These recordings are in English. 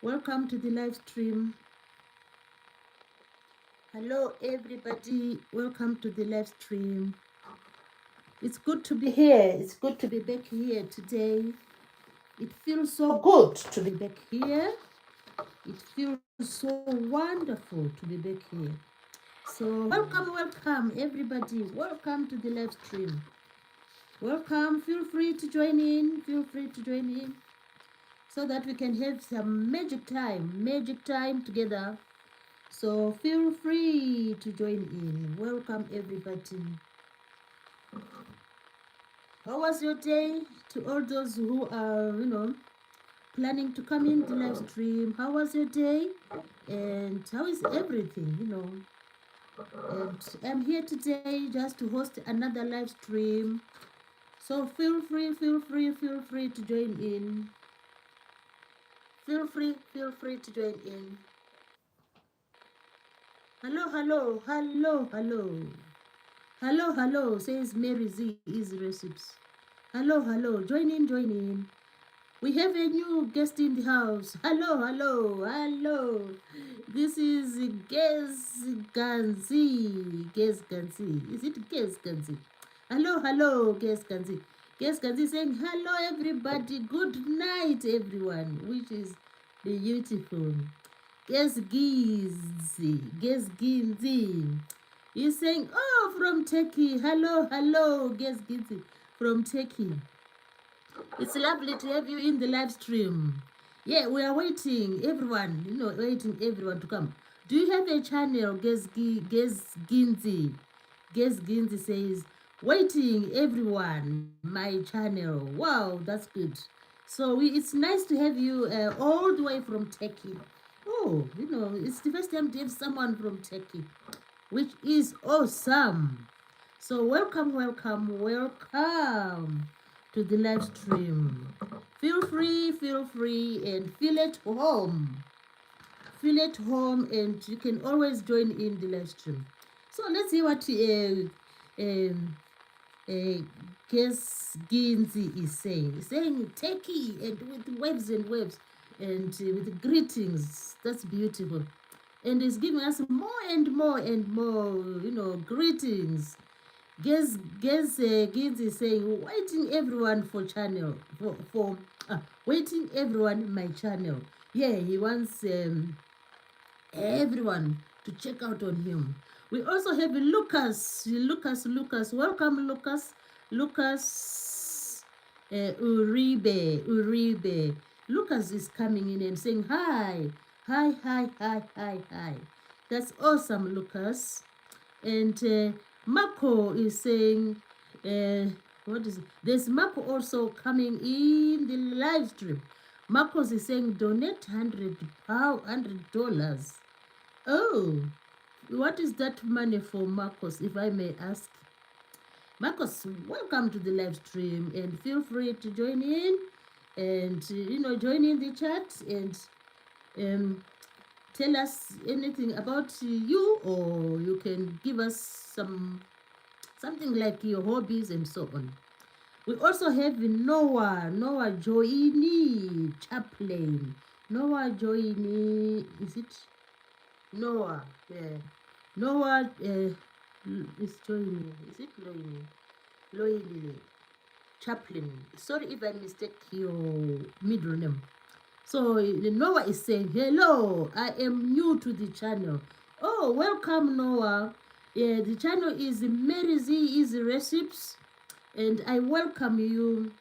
Welcome to the live stream. Hello, everybody. Welcome to the live stream. It's good to be here. It's good to be back here today. It feels so good to be back here. It feels so wonderful to be back here. So, welcome, everybody. Welcome to the live stream. Welcome. Feel free to join in. Feel free to join in so that we can have some magic time together. So feel free to join in. Welcome, everybody. How was your day? To all those who are, planning to come in the live stream, how was your day? And how is everything? And I'm here today just to host another live stream. So feel free to join in. Feel free to join in. Hello, says Mary Z Easy Recipes. Hello, join in. We have a new guest in the house. Hello. This is Gez Ganzi. Is it Gez Ganzi? Hello, Gez Ganzi. Gez Ganzi saying, hello, everybody. Good night, everyone, which is beautiful. Gez Ginzi. He's saying, oh, from Turkey. Hello, Gez Ginzi from Turkey. It's lovely to have you in the live stream. Yeah, we are waiting, everyone, waiting everyone to come. Do you have a channel, Gez Ginzi? Gez Ginzi says, waiting, everyone, my channel. Wow, that's good. So it's nice to have you all the way from Turkey. Oh, it's the first time to have someone from Turkey, which is awesome. So welcome to the live stream. Feel free and feel at home. Feel at home, and you can always join in the live stream. So let's see what Guess Ginzi is saying. He's saying Turkey and with waves and waves and with greetings. That's beautiful. And he's giving us more and more greetings. Guess Gids is saying, waiting everyone for channel, waiting everyone my channel. Yeah, he wants everyone to check out on him. We also have Lucas. Welcome, Lucas. Lucas Uribe. Lucas is coming in and saying, hi. That's awesome, Lucas. And Marco is saying, what is it? There's Marco also coming in the live stream. Marcos is saying, donate $100. Oh, what is that money for, Marcos, if I may ask? Marcos, welcome to the live stream, and feel free to join in and, join in the chat and tell us anything about you, or you can give us something like your hobbies and so on. We also have Noah Joini Chaplain. Noah Joini, is it? Noah, yeah. Noah is Joini. Is it Loini? Loini Chaplain. Sorry if I mistake your middle name. So Noah is saying, hello, I am new to the channel. Oh, welcome, Noah. Yeah, the channel is Mary Z Easy Recipes, and I welcome you.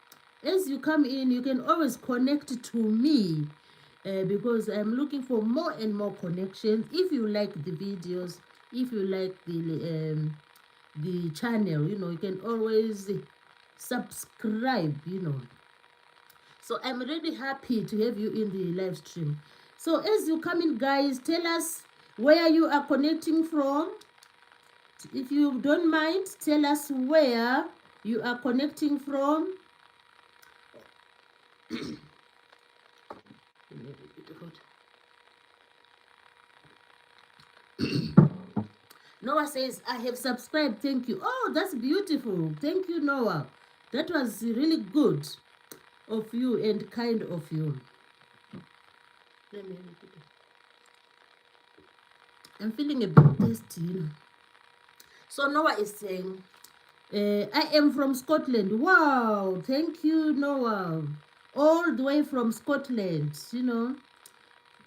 As you come in, you can always connect to me because I'm looking for more and more connections. If you like the videos, if you like the channel, you can always subscribe, So I'm really happy to have you in the live stream. So as you come in, guys, tell us where you are connecting from. If you don't mind, tell us where you are connecting from. Noah says, I have subscribed. Thank you. Oh, that's beautiful. Thank you, Noah. That was really good of you and kind of you. Let me repeat it. I'm feeling a bit thirsty, you know. So Noah is saying, I am from Scotland. Wow, thank you, Noah. All the way from Scotland, you know.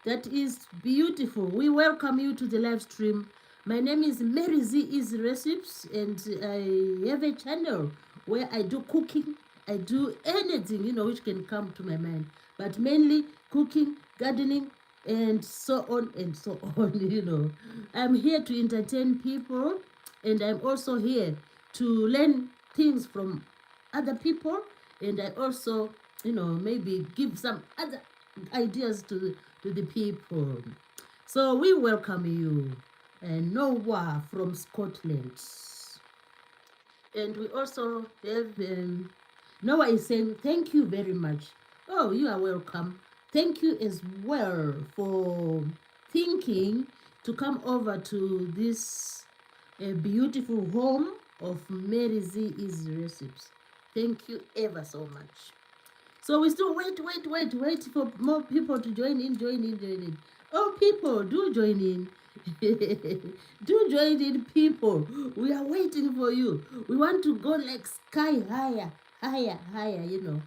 That is beautiful. We welcome you to the live stream. My name is Mary Z Easy Recipes, and I have a channel where I do cooking. I do anything, you know, which can come to my mind, but mainly cooking, gardening, and so on and so on, you know. I'm here to entertain people, and I'm also here to learn things from other people, and I also, you know, maybe give some other ideas to the people. So we welcome you, Noah from Scotland. And we also have Noah is saying, thank you very much. Oh, you are welcome. Thank you as well for thinking to come over to this beautiful home of Mary Z Easy Recipes. Thank you ever so much. So we still wait for more people to join in, join in, join in. Oh, people, do join in. Do join in, people. We are waiting for you. We want to go like sky higher, higher, higher, you know.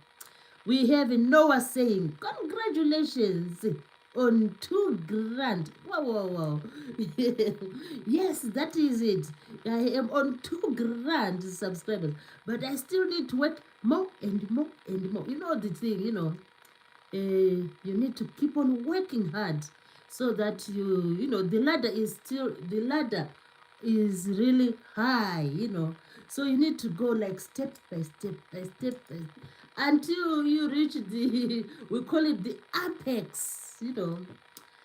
We have Noah saying, congratulations on 2 grand. Wow, wow, wow. Yes, that is it. I am on 2 grand subscribers, but I still need to work more and more and more. You know the thing, you know, you need to keep on working hard so that you know, the ladder is really high, you know. So you need to go like step by step by step by step until you reach the we call it the apex, you know.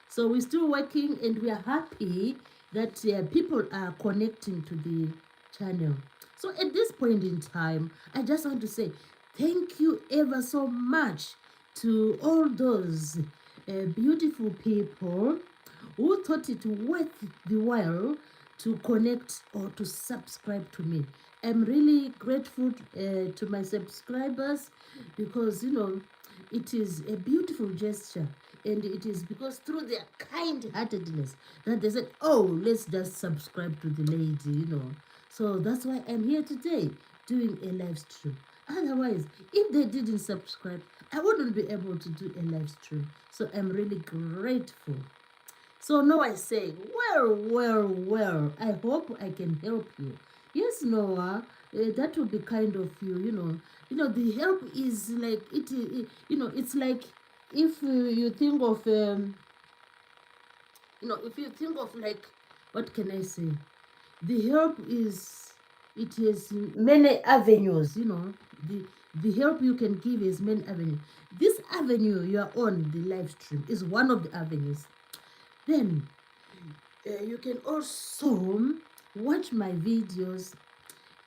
So we're still working, and we are happy that people are connecting to the channel. So at this point in time, I just want to say thank you ever so much to all those beautiful people who thought it worth the while to connect or to subscribe to me. I'm really grateful to my subscribers, because, you know, it is a beautiful gesture, and it is because through their kind-heartedness that they said, oh, let's just subscribe to the lady, you know. So that's why I'm here today doing a live stream. Otherwise, if they didn't subscribe, I wouldn't be able to do a live stream. So I'm really grateful. So Noah is saying, well, I hope I can help you. Yes, Noah, that would be kind of you, you know. You know, the help is like, you know, it's like if you think of, you know, if you think of like, what can I say? The help is, it is many avenues, you know. The help you can give is many avenues. This avenue you are on, the live stream, is one of the avenues. Then you can also watch my videos,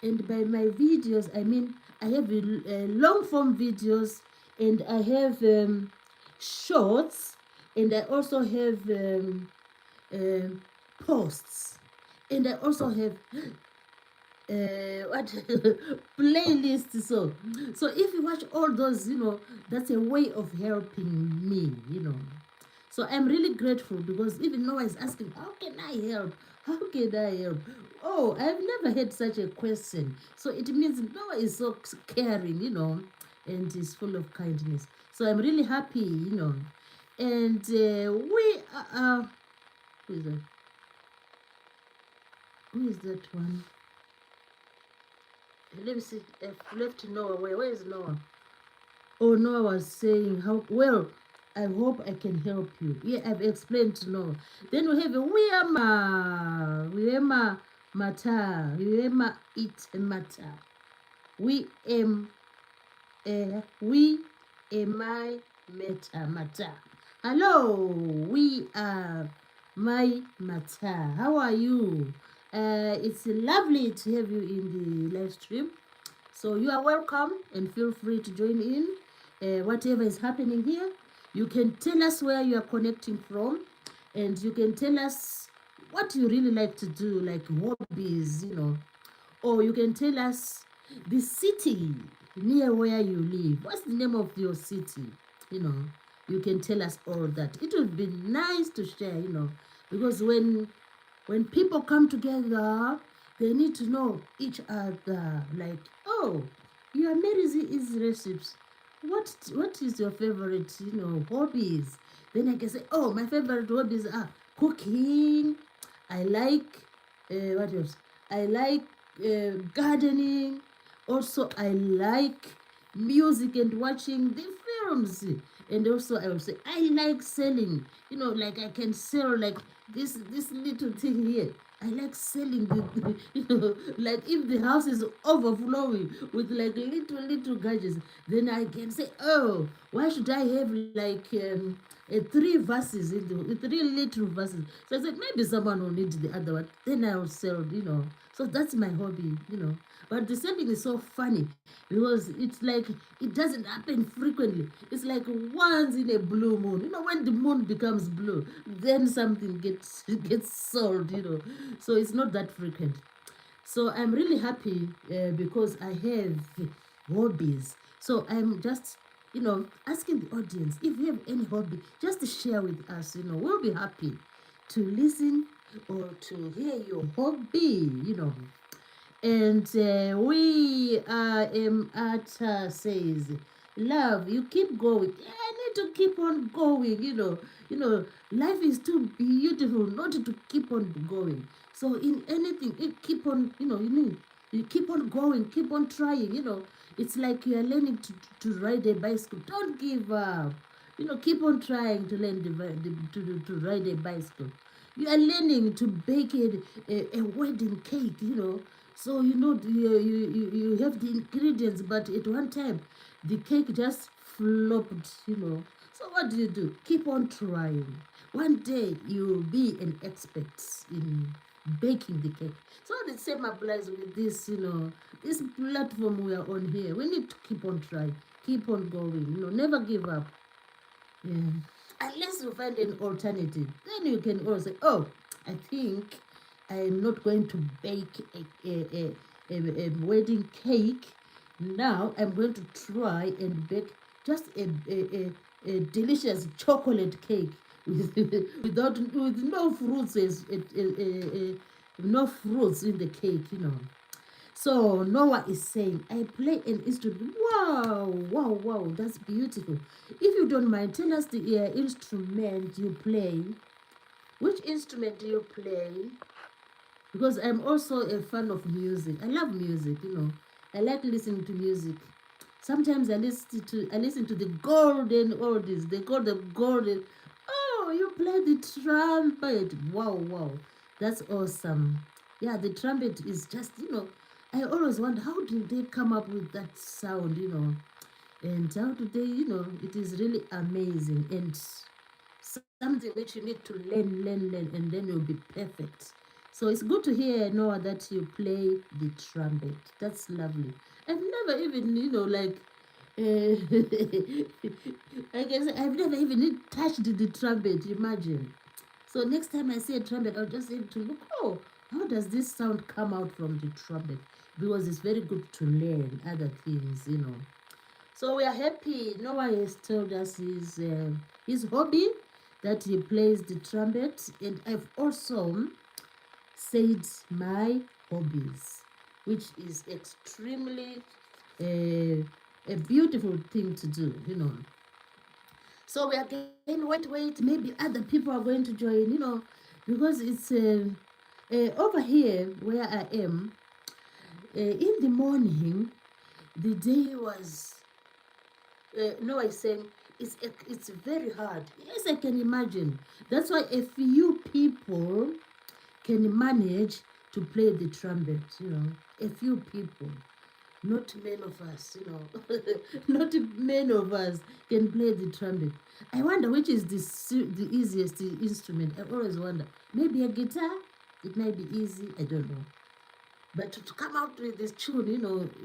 and by my videos I mean I have long form videos, and I have shorts, and I also have posts, and I also have what playlists. So if you watch all those, you know, that's a way of helping me, you know. So I'm really grateful, because even Noah is asking, how can I help? How can I help? Oh, I've never had such a question. So it means Noah is so caring, you know, and is full of kindness. So I'm really happy, you know. And we are, who is that? Who is that one? Let me see. I've left Noah. Where is Noah? Oh, Noah was saying, how well, I hope I can help you. Yeah, I've explained to Noah. Then we have Wiema Mata, Wiema It Mata. We am I Mata. Hello, we are my Mata. How are you? It's lovely to have you in the live stream. So you are welcome, and feel free to join in whatever is happening here. You can tell us where you are connecting from, and you can tell us what you really like to do, like hobbies, you know, or you can tell us the city near where you live. What's the name of your city? You know, you can tell us all that. It would be nice to share, because when people come together, they need to know each other. Like, oh, you are Mary's is recipes. What is your favorite, hobbies? Then I can say, oh, my favorite hobbies are cooking. I like what else? I like gardening. Also, I like music and watching the films. And also, I will say I like selling. Like I can sell like this little thing here. I like selling the, like if the house is overflowing with like little gadgets, then I can say, oh, why should I have like three verses in three little verses? So I said maybe someone will need the other one. Then I'll sell, So that's my hobby, But the selling is so funny because it's like it doesn't happen frequently. It's like once in a blue moon. When the moon becomes blue, then something gets sold. So it's not that frequent. So I'm really happy because I have hobbies. So I'm just, asking the audience if you have any hobby, just to share with us. We'll be happy to listen or to hear your hobby. And we at says, love, you keep going. Yeah, I need to keep on going. Life is too beautiful not to keep on going. So in anything, keep on. You keep on going, keep on trying. It's like you are learning to ride a bicycle. Don't give up. Keep on trying to learn to ride a bicycle. You are learning to bake a wedding cake. So you have the ingredients, but at one time the cake just flopped. So what do? Keep on trying. One day you'll be an expert in baking the cake. So the same applies with this, this platform we are on here. We need to keep on trying, keep on going, never give up. Yeah. Unless you find an alternative, then you can also say, oh, I think I'm not going to bake a wedding cake. Now I'm going to try and bake just a delicious chocolate cake with no fruits no fruits in the cake. So Noah is saying, I play an instrument. Wow, wow, wow, that's beautiful. If you don't mind, tell us the instrument you play. Which instrument do you play? Because I'm also a fan of music. I love music. I like listening to music. Sometimes I listen to the golden oldies. They call them golden. Oh, you play the trumpet. Wow, wow. That's awesome. Yeah, the trumpet is just, I always wonder how do they come up with that sound. And how do they, it is really amazing and something which you need to learn, and then you'll be perfect. So it's good to hear, Noah, that you play the trumpet. That's lovely. I've never even, like, I guess I've never even touched the trumpet, imagine. So next time I see a trumpet, I'll just need to look, oh, how does this sound come out from the trumpet? Because it's very good to learn other things. So we are happy. Noah has told us his hobby, that he plays the trumpet, and I've also said my hobbies, which is extremely a beautiful thing to do. So we are going, wait, maybe other people are going to join, because it's over here where I am, in the morning, the day was, no, I saying, it's very hard. Yes, I can imagine. That's why a few people can manage to play the trumpet. A few people, not many of us. Not many of us can play the trumpet. I wonder which is the easiest instrument. I always wonder. Maybe a guitar. It might be easy. I don't know. But to come out with this tune,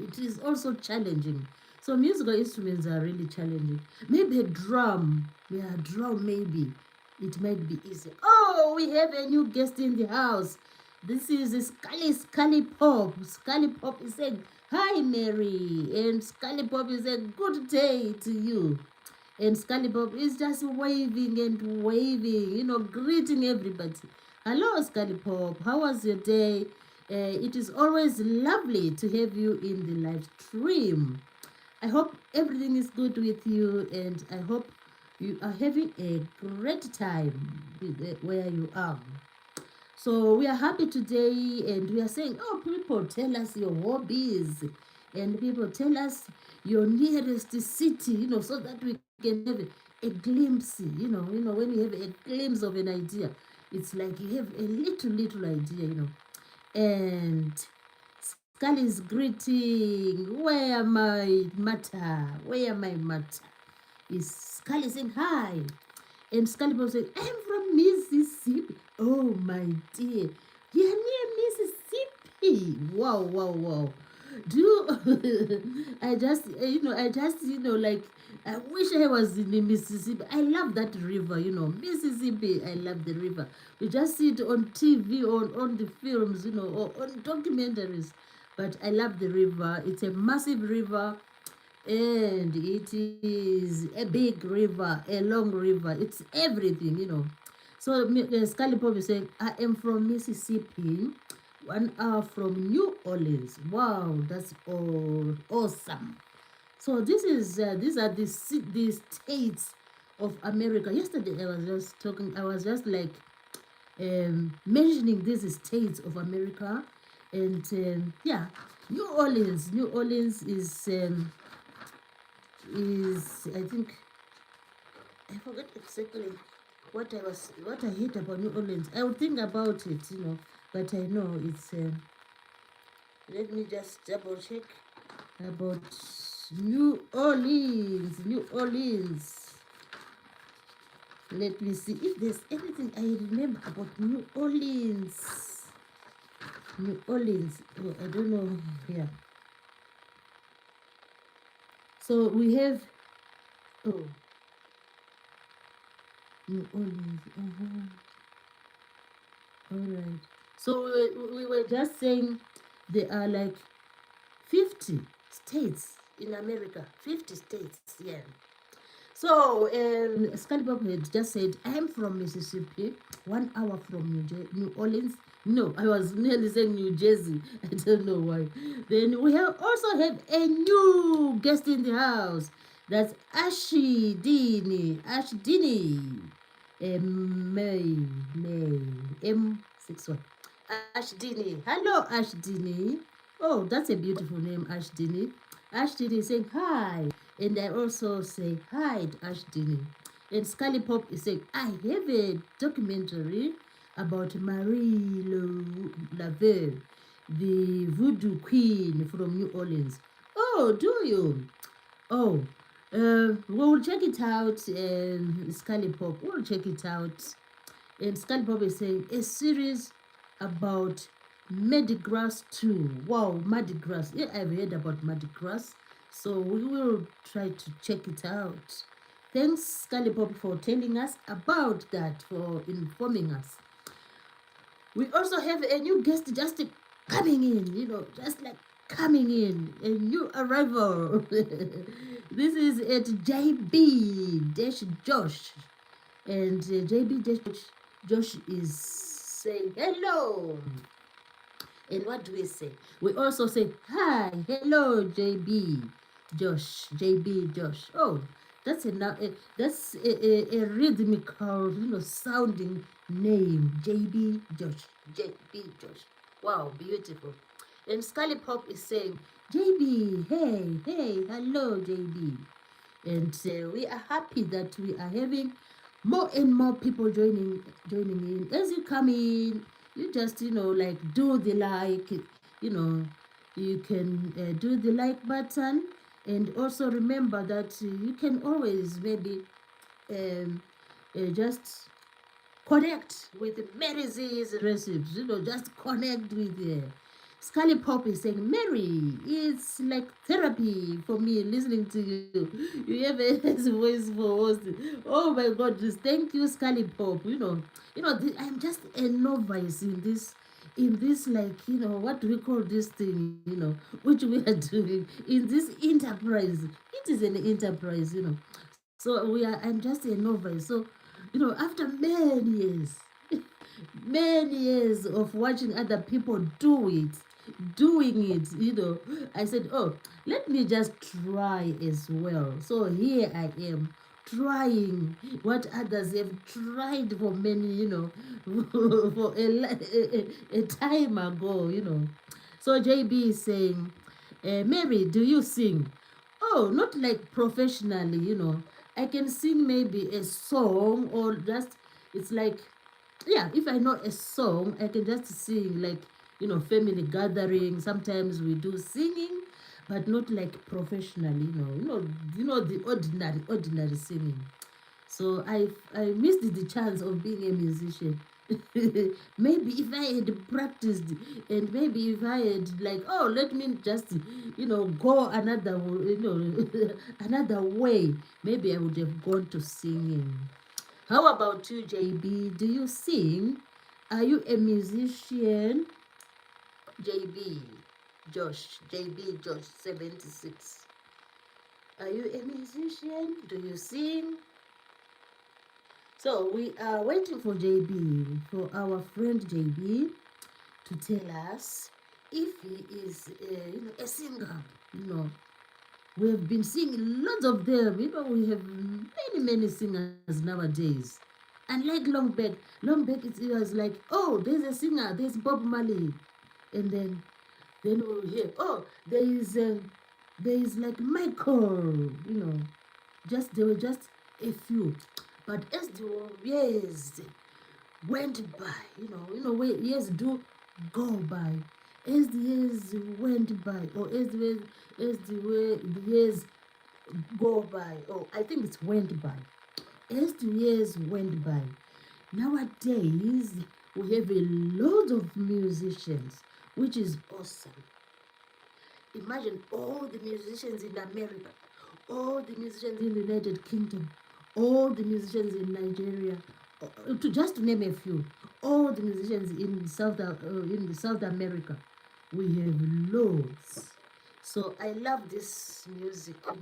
it is also challenging. So musical instruments are really challenging. Maybe a drum. Yeah, drum maybe. It might be easy. Oh, we have a new guest in the house. This is Scully Pop. Scully Pop is saying, hi, Mary. And Scully Pop is saying, good day to you. And Scully Pop is just waving and waving, greeting everybody. Hello, Scully Pop. How was your day? It is always lovely to have you in the live stream. I hope everything is good with you, and I hope you are having a great time where you are. So we are happy today, and we are saying, oh, people, tell us your hobbies, and people tell us your nearest city, so that we can have a glimpse, when you have a glimpse of an idea, it's like you have a little idea, And Scully is greeting, where my matter, where my matter? Is Scully saying hi? And Scully Bob said, I'm from Mississippi. Oh, my dear. You're near Mississippi. Wow, wow, wow. Do you, like, I wish I was in the Mississippi. I love that river, Mississippi. I love the river. We just see it on TV, on the films, or on documentaries. But I love the river. It's a massive river, and it is a big river, a long river. It's everything, So Scully Pop is saying, I am from Mississippi, 1 hour from New Orleans. Wow, that's all awesome. So these are the states of America. Yesterday I was just like mentioning these states of America, and yeah, New Orleans is, I think, I forget exactly what I hate about New Orleans. I would think about it, but I know it's. Let me just double check about New Orleans. New Orleans. Let me see if there's anything I remember about New Orleans. New Orleans. Oh, I don't know. Yeah. So we have. Oh, New Orleans. All right. So we were just saying there are like 50 states in America. 50 states, yeah. So Scully Bob had just said, I'm from Mississippi, 1 hour from New Orleans. No, I was nearly saying New Jersey. I don't know why. Then we also have a new guest in the house. That's Ashi Dini. Ash Dini. May M61. Ash Dini. Hello, Ash Dini. Oh, that's a beautiful name, Ash Dini. Ash Dini is saying hi. And I also say hi to Ash Dini. And Scully Pop is saying, I have a documentary about Marie Laveau, the voodoo queen from New Orleans. Oh, do you? Oh, we'll check it out, Scully Pop. We'll check it out. And Scully Pop is saying, a series about Mardi Gras too. Wow, Mardi Gras. Yeah, I've heard about Mardi Gras. So we will try to check it out. Thanks, Scully Pop, for telling us about that, for informing us. We also have a new guest just coming in, just like coming in, a new arrival. This is at JB Josh. And JB Josh is saying hello. And what do we say? We also say hi, hello, JB Josh. Oh, that's a rhythmical, sounding name, JB Josh. Wow, beautiful. And Scully Pop is saying, JB, hey, hello, JB. And we are happy that we are having more and more people joining in. As you come in, you just like do the like, you can do the like button, and also remember that you can always maybe just connect with Mary Z's recipes, just connect with Scully Pop is saying, Mary, it's like therapy for me listening to you. You have a nice voice for hosting. Oh my God, just thank you, Scully Pop. I'm just a novice in this, like, what do we call this thing, which we are doing in this enterprise. It is an enterprise. So I'm just a novice. So, after many years, many years of watching other people doing it, I said, oh, let me just try as well. So here I am trying what others have tried for many, for a time ago. So JB is saying, Mary, do you sing? Oh, not like professionally. I can sing maybe a song, or just, it's like, yeah, if I know a song, I can just sing, like, family gathering. Sometimes we do singing, but not like professionally, the ordinary singing. So I missed the chance of being a musician. Maybe if I had practiced, and maybe if I had, like, oh, let me just go another another way, maybe I would have gone to singing. How about you, JB? Do you sing? Are you a musician? JB, Josh 76. Are you a musician? Do you sing? So we are waiting for JB, for our friend JB, to tell us if he is a singer. We have been seeing lots of them. We have many singers nowadays. Unlike long back it was like, oh, there's a singer, there's Bob Marley, and then we'll hear, oh, there is like Michael. Just there were just a few, but as the years went by, years do go by. As the years went by, or the years go by, or I think it's went by. As the years went by, nowadays we have a lot of musicians, which is awesome. Imagine all the musicians in America, all the musicians in the United Kingdom, all the musicians in Nigeria, to just name a few, all the musicians in South America. We have loads. So I love this music, I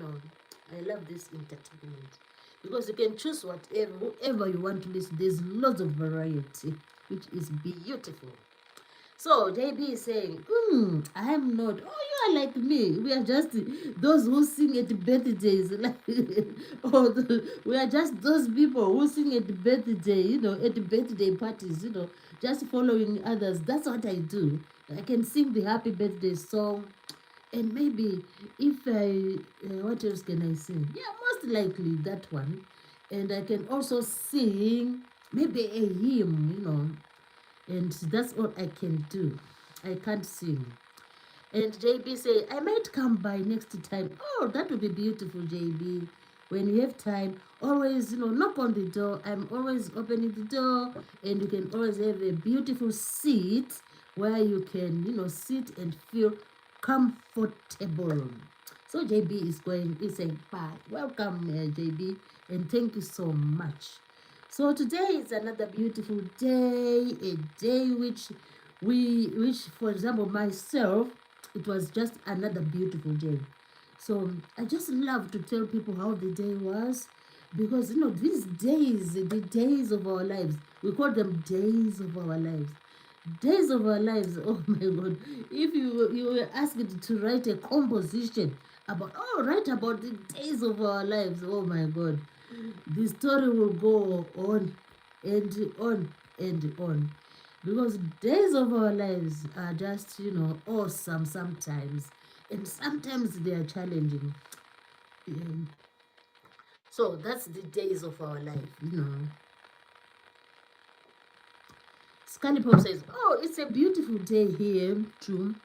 love this entertainment, because you can choose whoever you want to listen. There's lots of variety, which is beautiful. So JB is saying, I'm not. Oh, you are like me. We are just those who sing at birthdays. Like, we are just those people who sing at birthday, at birthday parties, just following others. That's what I do. I can sing the happy birthday song. And maybe if what else can I sing? Yeah, most likely that one. And I can also sing maybe a hymn, and that's all I can do. I can't sing. And JB say, I might come by next time. Oh, that would be beautiful, JB. When you have time, always, knock on the door. I'm always opening the door, and you can always have a beautiful seat where you can, sit and feel comfortable. So JB is saying, bye. Welcome, JB, and thank you so much. So today is another beautiful day, a day which, for example, myself, it was just another beautiful day. So I just love to tell people how the day was, because these days, the days of our lives, we call them days of our lives. Days of our lives. Oh my God! If you were asked to write a composition write about the days of our lives. Oh my God, the story will go on and on and on, because days of our lives are just awesome sometimes, and sometimes they are challenging. Um, so that's the days of our life. Scully Pop says, oh, it's a beautiful day here too.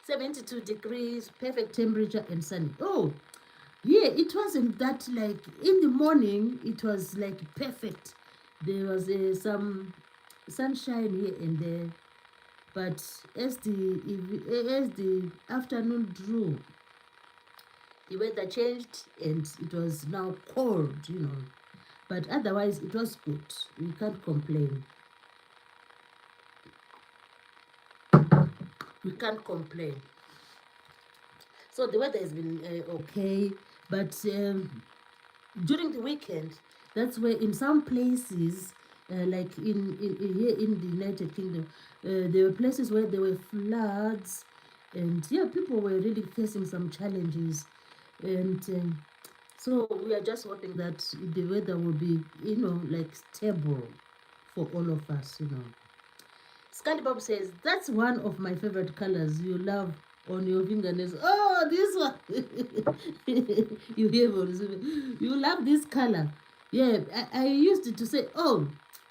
72 degrees, perfect temperature and sunny. Oh, yeah, it wasn't that, like, in the morning, it was like perfect. There was some sunshine here and there. But as the afternoon drew, the weather changed and it was now cold. But otherwise, it was good. We can't complain. We can't complain. So the weather has been okay, but during the weekend, that's where in some places, like here in the United Kingdom, there were places where there were floods, and yeah, people were really facing some challenges, and so we are just hoping that the weather will be, like stable for all of us, Scully Bob says, that's one of my favorite colors you love on your fingernails. Oh, this one. You hear you love this color. Yeah, I used to say, oh,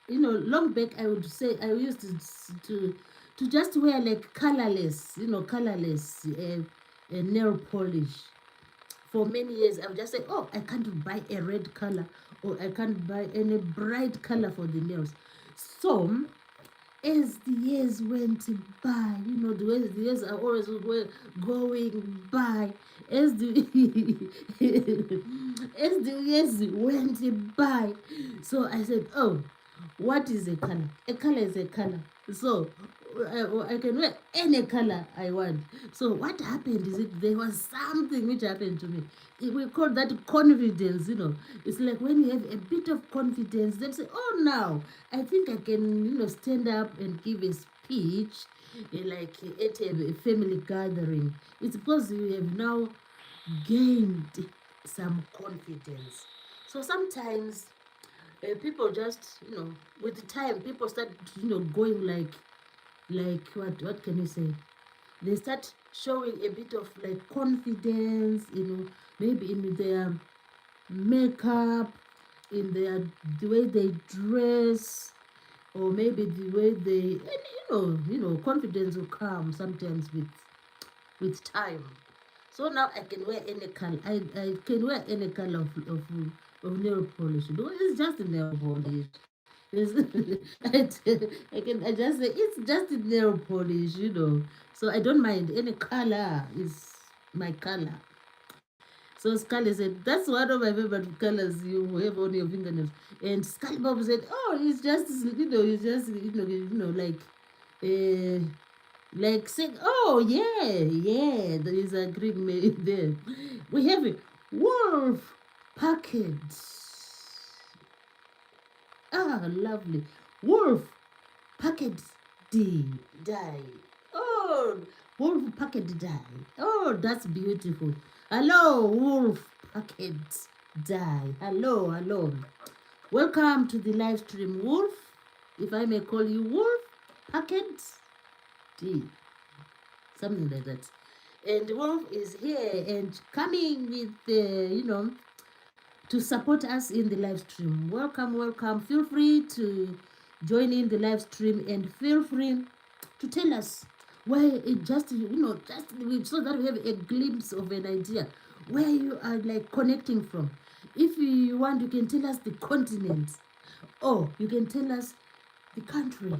long back I would say I used to just wear like colorless, colorless nail polish. For many years, I would just say, oh, I can't buy a red color or I can't buy any bright color for the nails. So as the years went by, the years are always going by. As the as the years went by, so I said, "Oh, what is a color? A color is a color. So I can wear any color I want." So what happened is there was something which happened to me. We call that confidence. It's like when you have a bit of confidence, they say, "Oh, now I think I can, stand up and give a speech, like at a family gathering." It's because you have now gained some confidence. So sometimes people just, with the time, people start, going like what can you say? They start showing a bit of like confidence, maybe in their makeup, in their the way they dress, or maybe the way they, and confidence will come sometimes with time. So now I can wear any color. I can wear any color of nail polish. No, it's just nail polish. It's, I just say it's just nail polish. So I don't mind any color is my color. So Scully said, that's one of my favorite colors you have on your fingernails. And Scully Bob said, oh, it's just, it's just, like saying, oh, yeah, there is a Greek made there. We have a wolf packet. Ah, lovely. Wolf packet die. Oh, wolf packet die. Oh, that's beautiful. Hello, wolf packet die. Hello. Welcome to the live stream, Wolf. If I may call you Wolf packet D, something like that. And Wolf is here and coming with, to support us in the live stream. Welcome. Feel free to join in the live stream and feel free to tell us where it just, so that we have a glimpse of an idea where you are like connecting from. If you want, you can tell us the continent, or you can tell us the country,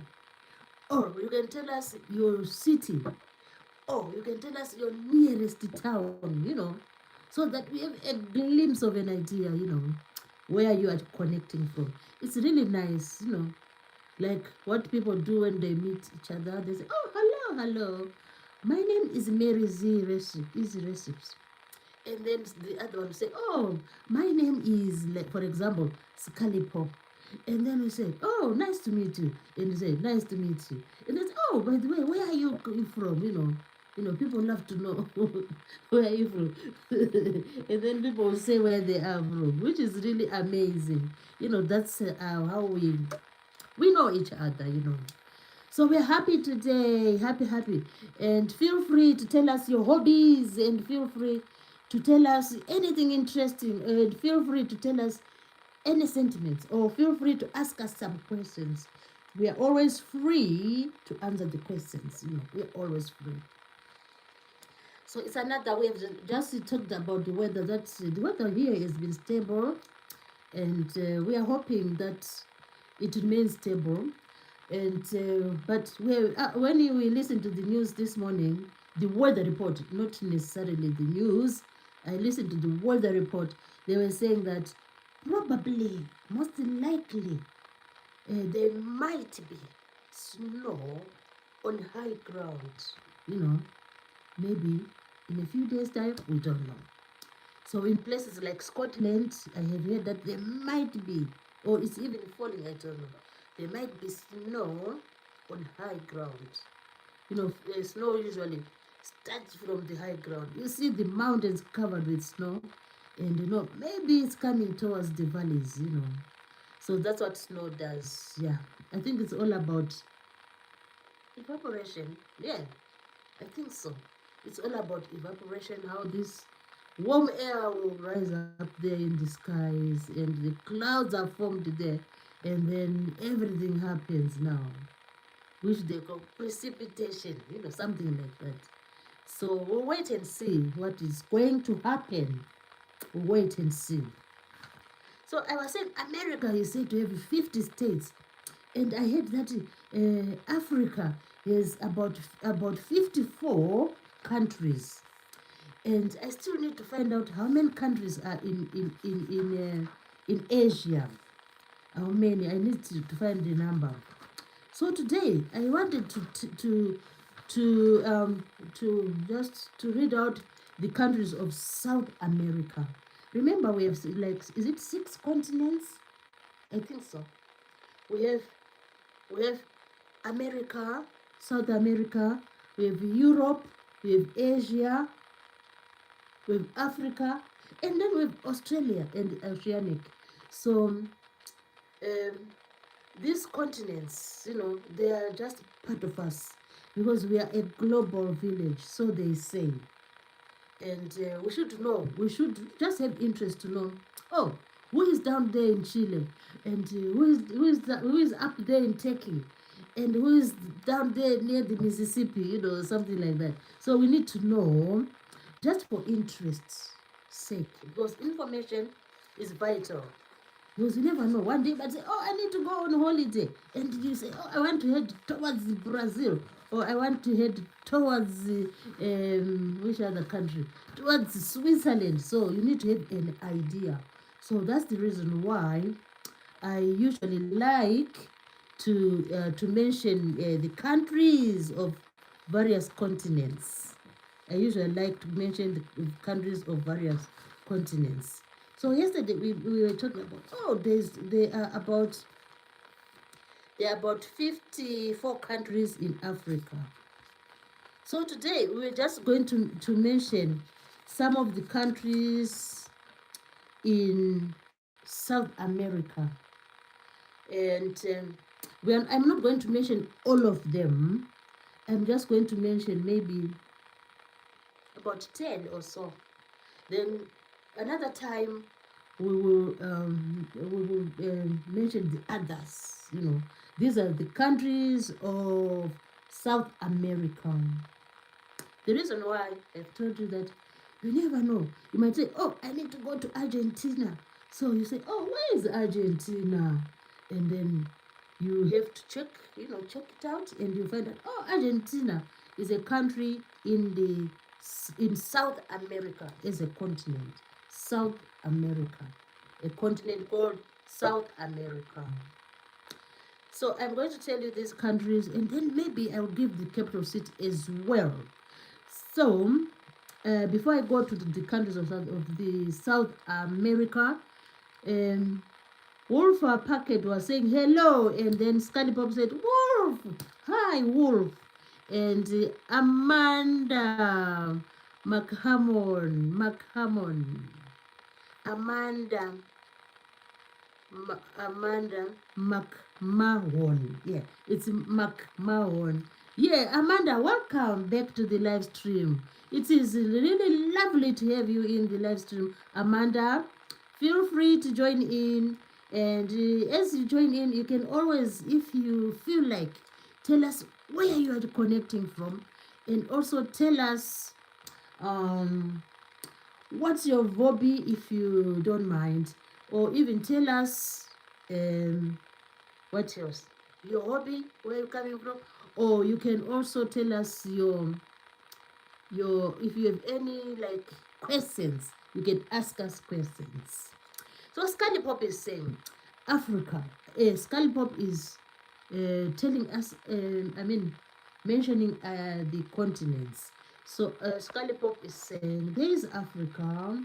or you can tell us your city, or you can tell us your nearest town, so that we have a glimpse of an idea, where you are connecting from. It's really nice, like what people do when they meet each other. They say, oh, hello. My name is Mary Z Easy Recipes. And then the other one say, oh, my name is, like, for example, Scully Pop. And then we say, oh, nice to meet you. And we say, nice to meet you. And then, oh, by the way, where are you from? People love to know where are you from. And then people will say where they are from, which is really amazing. That's how we know each other. So we're happy today, happy. And feel free to tell us your hobbies, and feel free to tell us anything interesting, and feel free to tell us any sentiments, or feel free to ask us some questions. We are always free to answer the questions. We're always free. So it's another way of just talked about the weather. The weather here has been stable, and we are hoping that it remains stable. And but when we listened to the news this morning, the weather report, not necessarily the news, I listened to the weather report. They were saying that probably, most likely, there might be snow on high ground. Maybe in a few days' time, we don't know. So in places like Scotland, I have heard that there might be, or it's even falling, I don't know, there might be snow on high ground. You know, snow usually starts from the high ground. You see the mountains covered with snow, and you know, maybe it's coming towards the valleys, you know. So that's what snow does. Yeah, I think it's all about evaporation. Yeah, I think so. It's all about evaporation, how this warm air will rise up there in the skies, and the clouds are formed there, and then everything happens now, which they call precipitation, you know, something like that. So we'll wait and see what is going to happen. We'll wait and see. So I was saying America is said to have 50 states, and I heard that Africa is about 54 countries, and I still need to find out how many countries are in Asia. How many? I need to find the number. So today I wanted to just to read out the countries of South America. Remember, we have like, is it 6 continents? I think so. We have we have America, South America. We have Europe. We have Asia. We have Africa, and then we have Australia and the Oceanic. So these continents, you know, they are just part of us because we are a global village, so they say. And we should know, we should just have interest to know, oh, who is down there in Chile, and who is up there in Turkey, and who is down there near the Mississippi, you know, something like that. So we need to know just for interest's sake, because information is vital. Because you never know. One day, but say, oh, I need to go on holiday. And you say, oh, I want to head towards Brazil. Or I want to head towards, which other country? Towards Switzerland. So you need to have an idea. So that's the reason why I usually like to mention the countries of various continents. I usually like to mention the countries of various continents. So yesterday we were talking about, oh, there are about 54 countries in Africa. So today we're just going to mention some of the countries in South America. And I'm not going to mention all of them. I'm just going to mention maybe about 10 or so. Then another time we will mention the others. You know, these are the countries of South America. The reason why I've told you that, you never know. You might say, oh, I need to go to Argentina. So you say, oh, where is Argentina? And then you have to check it out, and you find out, oh, Argentina is a country in South America, as a continent. South America, a continent called South America. So I'm going to tell you these countries, and then maybe I'll give the capital city as well. So before I go to the countries of the South America, Wolf Packet was saying hello, and then Scully Pop said, Wolf, hi, Wolf. And Amanda McHammond, Amanda McMahon. Yeah, it's McMahon. Yeah, Amanda, welcome back to the live stream. It is really lovely to have you in the live stream, Amanda. Feel free to join in. And as you join in, you can always, if you feel like, tell us where you are connecting from, and also tell us what's your hobby, if you don't mind, or even tell us what else, your hobby, where you're coming from, or you can also tell us your if you have any like questions, you can ask us questions. So Scully Pop is saying Africa. Scully Pop is telling us, mentioning the continents. So Scully Pop is saying there is Africa,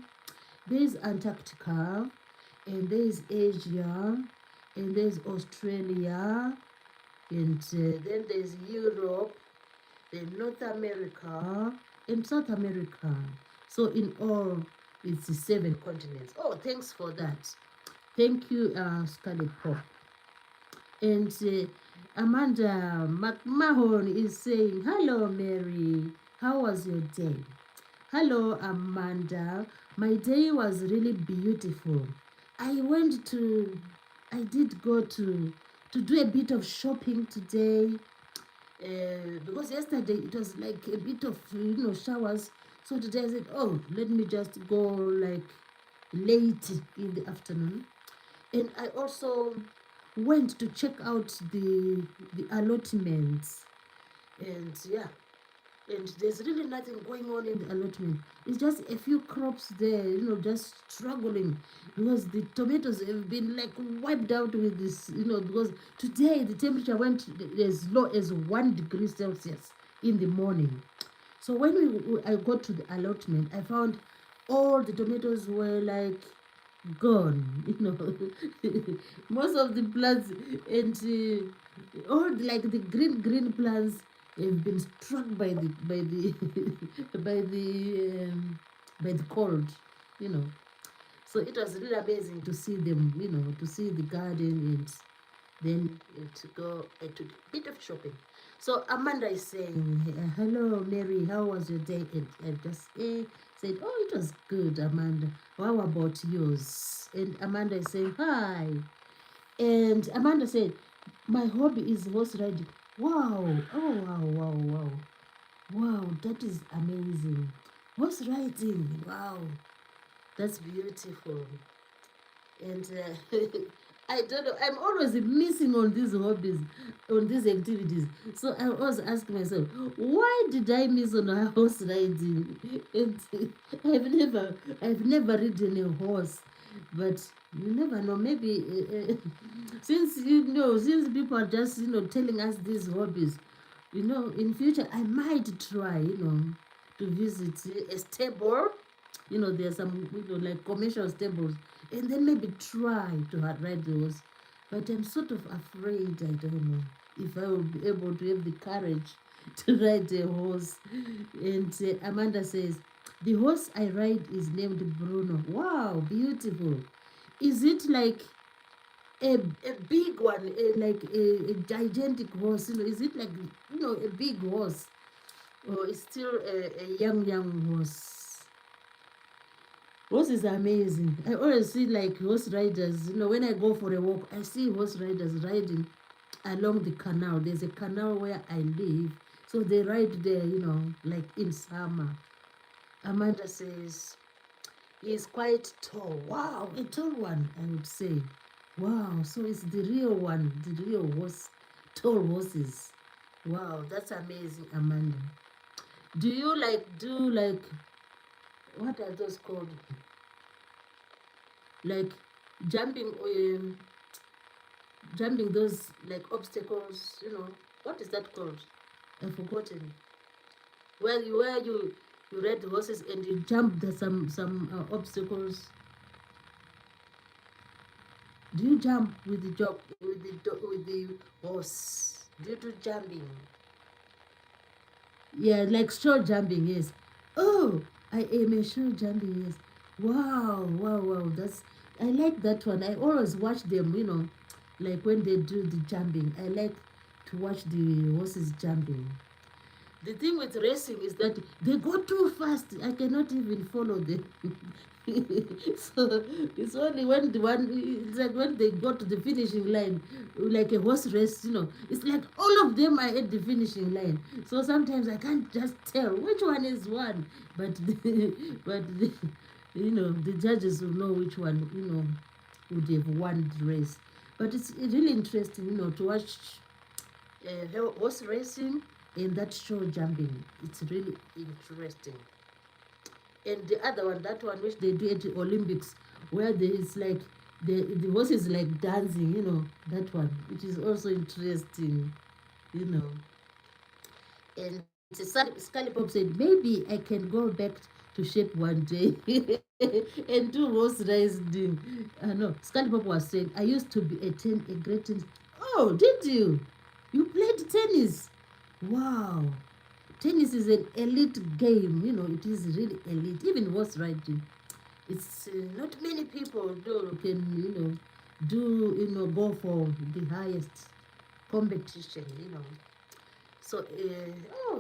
There's Antarctica, and there's Asia, and there's Australia, and then there's Europe, then North America, and South America. So in all, it's the 7 continents. Oh, thanks for that. Thank you, Scarlet Pop. And Amanda McMahon is saying, hello, Mary. How was your day? Hello, Amanda. My day was really beautiful. I went to, I did go to do a bit of shopping today because yesterday it was like a bit of, showers. So today I said, oh, let me just go like late in the afternoon. And I also went to check out the allotments. And yeah, and there's really nothing going on in the allotment. It's just a few crops there, just struggling because the tomatoes have been like wiped out with this, because today the temperature went as low as 1 degree Celsius in the morning. So when I got to the allotment, I found all the tomatoes were like gone, most of the plants and all the green plants have been struck by the cold, you know. So it was really amazing to see them, to see the garden, and then to go to a bit of shopping. So Amanda is saying, hello, Mary, how was your day? And I just said, oh, it was good, Amanda. How about yours? And Amanda is saying, hi. And Amanda said, my hobby is horse riding. Wow. Oh, wow, wow, wow. Wow, that is amazing. Horse riding. Wow. That's beautiful. And I don't know, I'm always missing on these hobbies, on these activities. So I always ask myself, why did I miss on a horse riding? And I've never ridden a horse, but you never know. Maybe since people are just telling us these hobbies, in future I might try, to visit a stable. There's some, like commercial stables, and then maybe try to ride those. But I'm sort of afraid, I don't know if I will be able to have the courage to ride a horse. And Amanda says, the horse I ride is named Bruno. Wow, beautiful. Is it like a big one, like a gigantic horse? Is it like, a big horse? Or it's still a young horse? Horse is amazing. I always see like horse riders, when I go for a walk, I see horse riders riding along the canal. There's a canal where I live. So they ride there, like in summer. Amanda says, he's quite tall. Wow, a tall one, I would say. Wow, so it's the real one, the real horse, tall horses. Wow, that's amazing, Amanda. Do you do what are those called? Like jumping, jumping those like obstacles, what is that called? I've forgotten. Well, you ride the horses and you jump the some obstacles. Do you jump with the with the horse? Do you do jumping? Yeah, like short jumping, yes. Oh, I am a short jumping, yes. Wow, wow, wow. I like that one. I always watch them, like when they do the jumping. I like to watch the horses jumping. The thing with racing is that they go too fast. I cannot even follow them. So it's only when it's like when they go to the finishing line, like a horse race, it's like all of them are at the finishing line. So sometimes I can't just tell which one is one, but the judges will know which one, would have won the race. But it's really interesting, to watch horse racing and that show jumping. It's really interesting. And the other one, that one which they do at the Olympics, where there is like the horse is like dancing, that one, which is also interesting, you know. And Scully Pop said, maybe I can go back to shape one day and do horse riding. No, Scully Pop was saying, I used to be a great tennis. Oh, did you? You played tennis? Wow. Tennis is an elite game. You know, it is really elite. Even horse riding. It's not many people do can, go for the highest competition, So,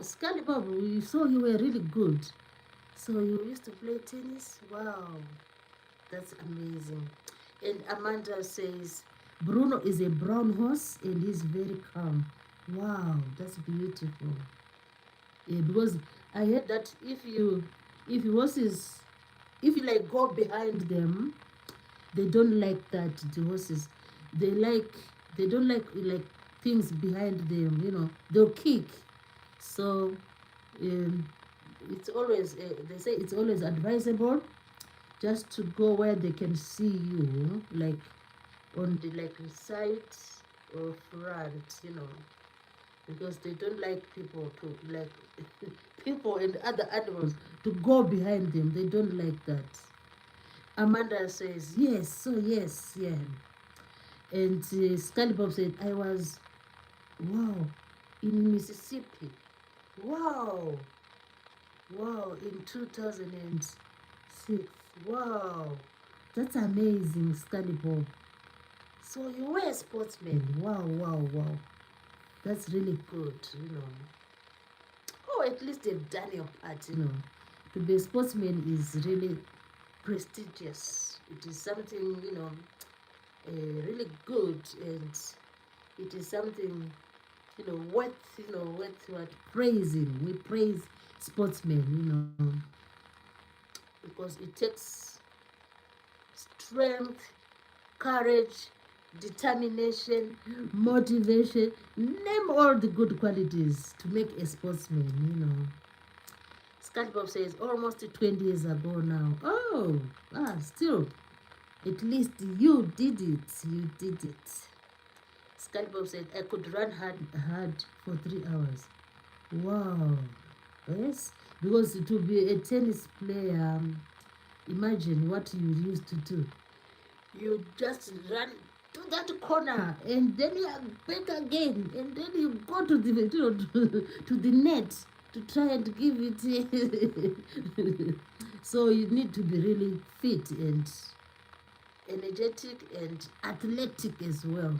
Scully Bob, we saw you were really good. So you used to play tennis? Wow, that's amazing. And Amanda says, Bruno is a brown horse and he's very calm. Wow, that's beautiful. Yeah, because I heard that if horses, if you like go behind them, they don't like that. The horses, they like, they don't like things behind them. They'll kick. So um, it's always they say it's always advisable just to go where they can see you, like on the side or front, because they don't like people to like people and other animals to go behind them. They don't like that. Amanda says yes, so yes, yeah. And Scully Bob said I was, wow, in Mississippi. Wow, wow, in 2006. Wow, that's amazing, Scully Bob. So you were a sportsman. Wow, wow, wow. That's really good. Oh, at least they've done your part. To be a sportsman is really prestigious. It is something, really good, and it is something, worth what praising. We praise sportsmen, because it takes strength, courage, determination, motivation, name all the good qualities to make a sportsman. Scat Bob says almost 20 years ago now. Oh, still, at least you did it. You did it. Scat Bob said I could run hard for 3 hours. Wow. Yes, because to be a tennis player, imagine what you used to do. You just run to that corner and then you are back again and then you go to the to the net to try and give it. So you need to be really fit and energetic and athletic as well.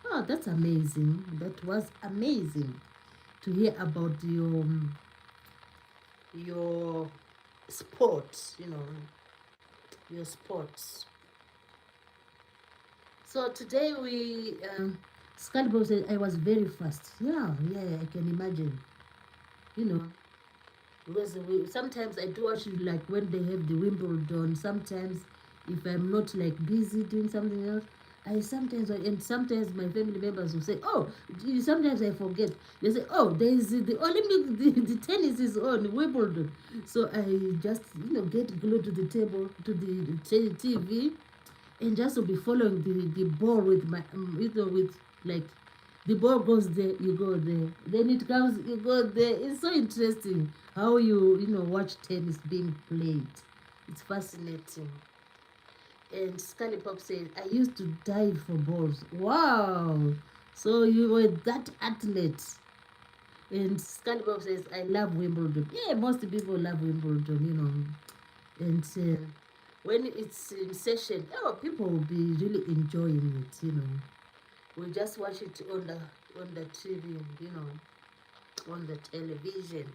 Oh, that's amazing. That was amazing to hear about your sports, your sports. So today we, Scalbo said I was very fast. Yeah, I can imagine. You know, because sometimes I do watch like when they have the Wimbledon. Sometimes if I'm not like busy doing something else, and sometimes my family members will say, oh, sometimes I forget. They say, oh, there is the Olympic, the tennis is on Wimbledon. So I just, get glued to the table, to the TV, and just to be following the ball with my, with like, the ball goes there, you go there. Then it comes, you go there. It's so interesting how you watch tennis being played. It's fascinating. And Scully Pop says, I used to dive for balls. Wow. So you were that athlete. And Scully Pop says, I love Wimbledon. Yeah, most people love Wimbledon. And when it's in session, people will be really enjoying it. We just watch it on the TV, on the television.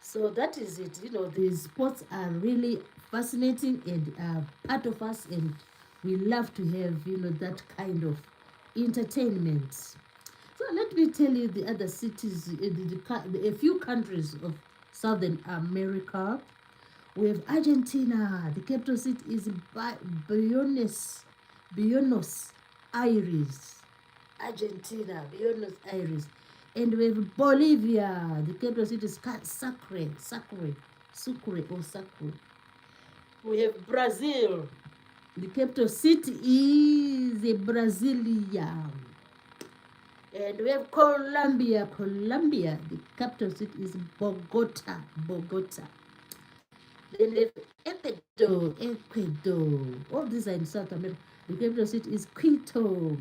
So that is it. The sports are really fascinating and are part of us, and we love to have, that kind of entertainment. So let me tell you the other cities, a few countries of Southern America. We have Argentina. The capital city is Buenos Aires. Argentina, Buenos Aires. And we have Bolivia. The capital city is Sucre. We have Brazil. The capital city is Brasilia. And we have Colombia. The capital city is Bogota. Then we have Ecuador, Ecuador. All these are in South America. The capital city is Quito.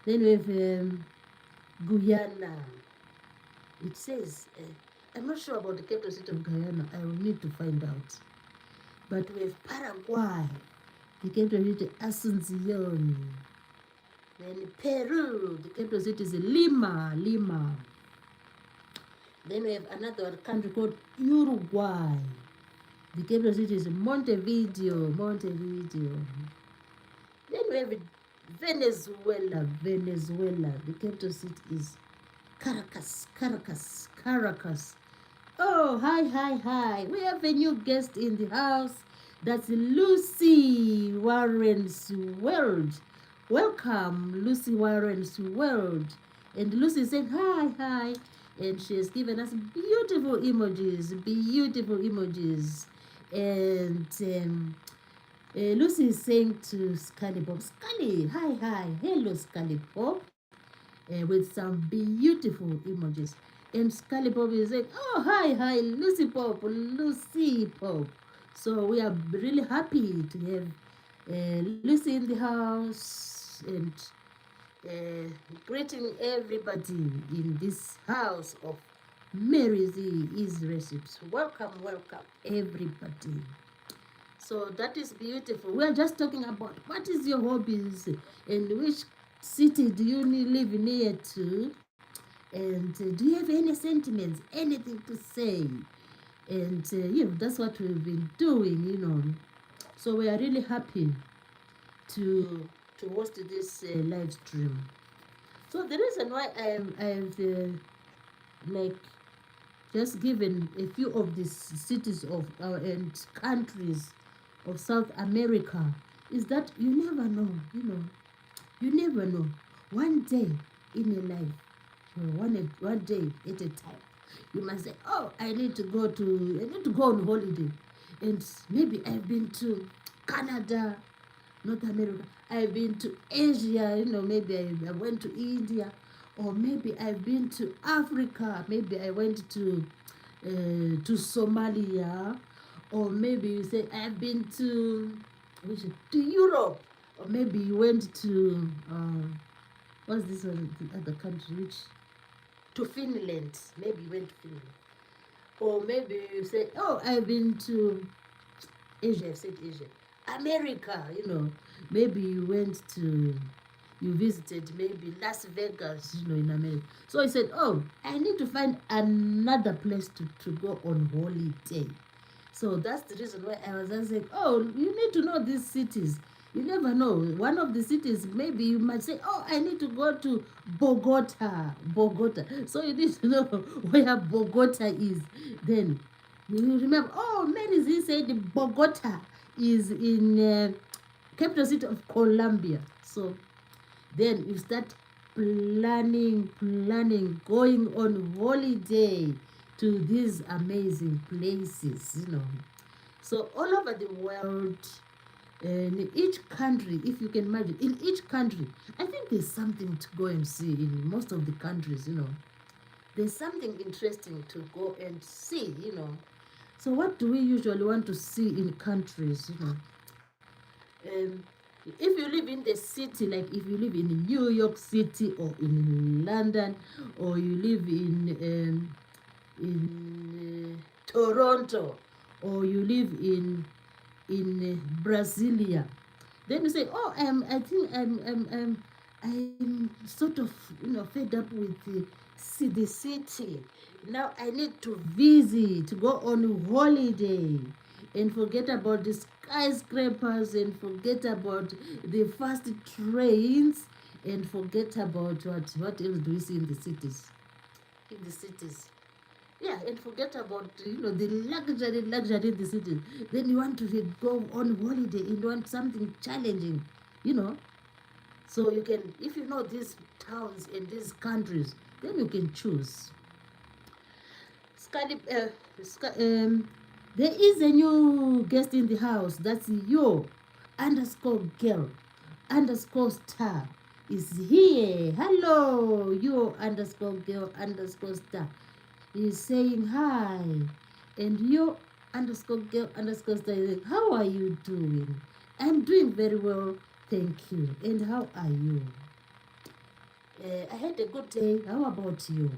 Then we have Guyana. It says, I'm not sure about the capital city of Guyana. I will need to find out. But we have Paraguay. The capital city Asuncion. Then Peru. The capital city is Lima. Lima. Then we have another country called Uruguay. The capital city is Montevideo. Montevideo. Then we have Venezuela. Venezuela. The capital city is Caracas. Caracas. Caracas. Oh, hi. We have a new guest in the house. That's Lucy Warren's World. Welcome, Lucy Warren's World. And Lucy is saying hi. And she has given us beautiful emojis. And Lucy is saying to Scully Bob, Scully, hi. Hello, Scully Bob. With some beautiful emojis. And Scully Pop is like, oh, hi, Lucy Pop. So we are really happy to have Lucy in the house and greeting everybody in this house of Mary Z is Recipes. Welcome, everybody. So that is beautiful. We are just talking about what is your hobbies and which city do you live near to, and do you have any sentiments, anything to say? And that's what we've been doing. So we are really happy to host this live stream. So the reason why I've like just given a few of these cities of and countries of South America is that you never know. You never know. One day in your life, one day at a time, you must say, oh, I need to go on holiday. And maybe I've been to Canada, North America. I've been to Asia, maybe I went to India. Or maybe I've been to Africa. Maybe I went to Somalia. Or maybe you say, I've been to Europe. Or maybe you went to, what's this one, the other country, to Finland. Maybe you went to Finland. Or maybe you say, oh, I've been to Asia. I've said Asia. America, maybe you visited maybe Las Vegas, in America. So I said, oh, I need to find another place to go on holiday. So that's the reason why I was just saying, oh, you need to know these cities. You never know. One of the cities, maybe you might say, oh, I need to go to Bogota. So you need to know where Bogota is. Then you remember, oh, Mary Z said Bogota is in capital city of Colombia. So then you start planning, going on holiday to these amazing places, So all over the world, in each country, if you can imagine, in each country, I think there's something to go and see in most of the countries, There's something interesting to go and see, So what do we usually want to see in countries, if you live in the city, like if you live in New York City or in London, or you live in Toronto, or you live in Brasilia, then you say, oh, I think I'm sort of fed up with the city. Now I need to visit, to go on holiday, and forget about the skyscrapers, and forget about the fast trains, and forget about what else do we see in the cities? Yeah, and forget about the luxury in the cities. Then you want to go on holiday and you want something challenging, So you can, if you know these towns and these countries, then you can choose. There is a new guest in the house. That's yo_girl_star is here. Hello, yo_girl_star is saying hi. And underscore girl underscore style. How are you doing? I'm doing very well, thank you. And how are you? I had a good day. How about you?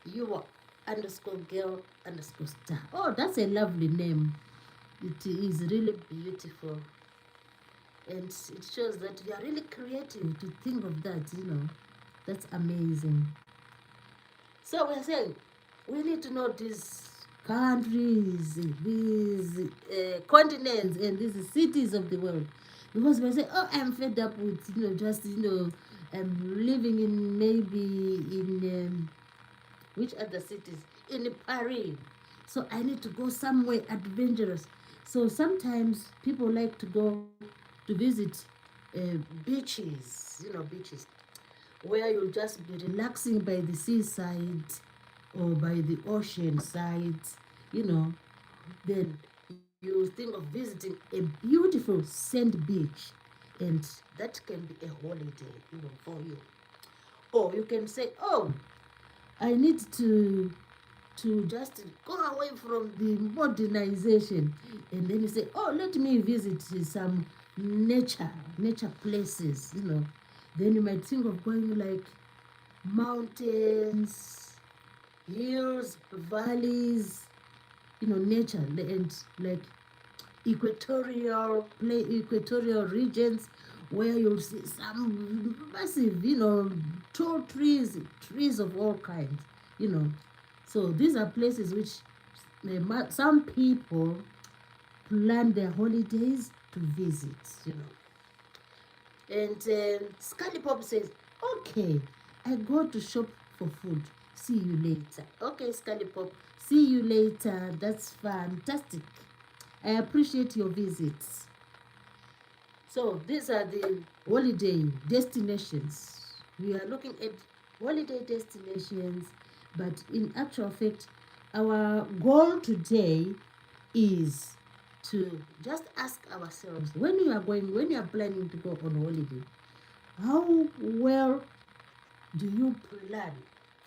You are underscore girl underscore star. Oh, that's a lovely name. It is really beautiful. And it shows that you are really creative to think of that. That's amazing. So we're saying we need to know these countries, these continents, and these cities of the world. Because we say, oh, I'm fed up with, just, I'm living in maybe in which other cities? In Paris. So I need to go somewhere adventurous. So sometimes people like to go to visit beaches, where you'll just be relaxing by the seaside or by the ocean side, you know, then you think of visiting a beautiful sand beach, and that can be a holiday, for you. Or you can say, oh, I need to just go away from the modernization, and then you say, oh, let me visit some nature places. Then you might think of going like mountains, hills, valleys, nature, and like equatorial regions, where you'll see some massive, tall trees of all kinds, you know. So these are places which some people plan their holidays to visit. And Scully Pop says, okay, I go to shop for food. See you later. Okay, Scully Pop, see you later. That's fantastic. I appreciate your visits. So these are the holiday destinations. We are looking at holiday destinations, but in actual fact, our goal today is to just ask ourselves, when you are planning to go on holiday, how well do you plan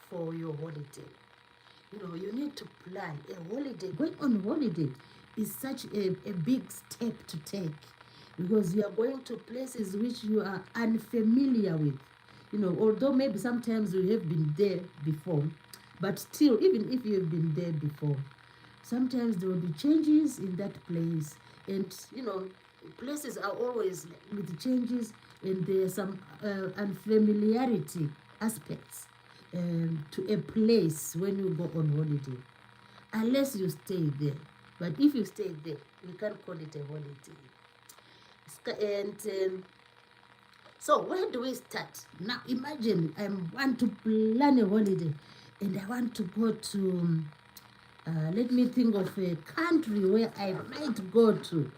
for your holiday? You need to plan a holiday. Going on holiday is such a big step to take, because you are going to places which you are unfamiliar with. Although maybe sometimes you have been there before, but still, even if you have been there before, sometimes there will be changes in that place. And places are always with changes, and there are some unfamiliarity aspects to a place when you go on holiday, unless you stay there. But if you stay there, we can't call it a holiday. And so where do we start? Now imagine I want to plan a holiday, and I want to go to let me think of a country where I might go to,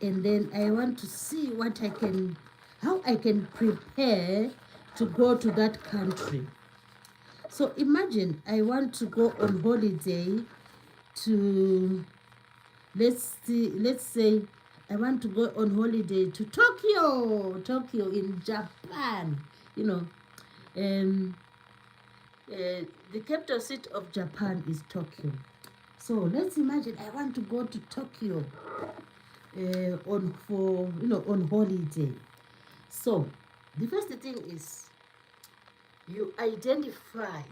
and then I want to see how I can prepare to go to that country. So imagine I want to go on holiday to, let's say I want to go on holiday to Tokyo in Japan. And the capital city of Japan is Tokyo. So let's imagine I want to go to Tokyo on holiday. So the first thing is you identify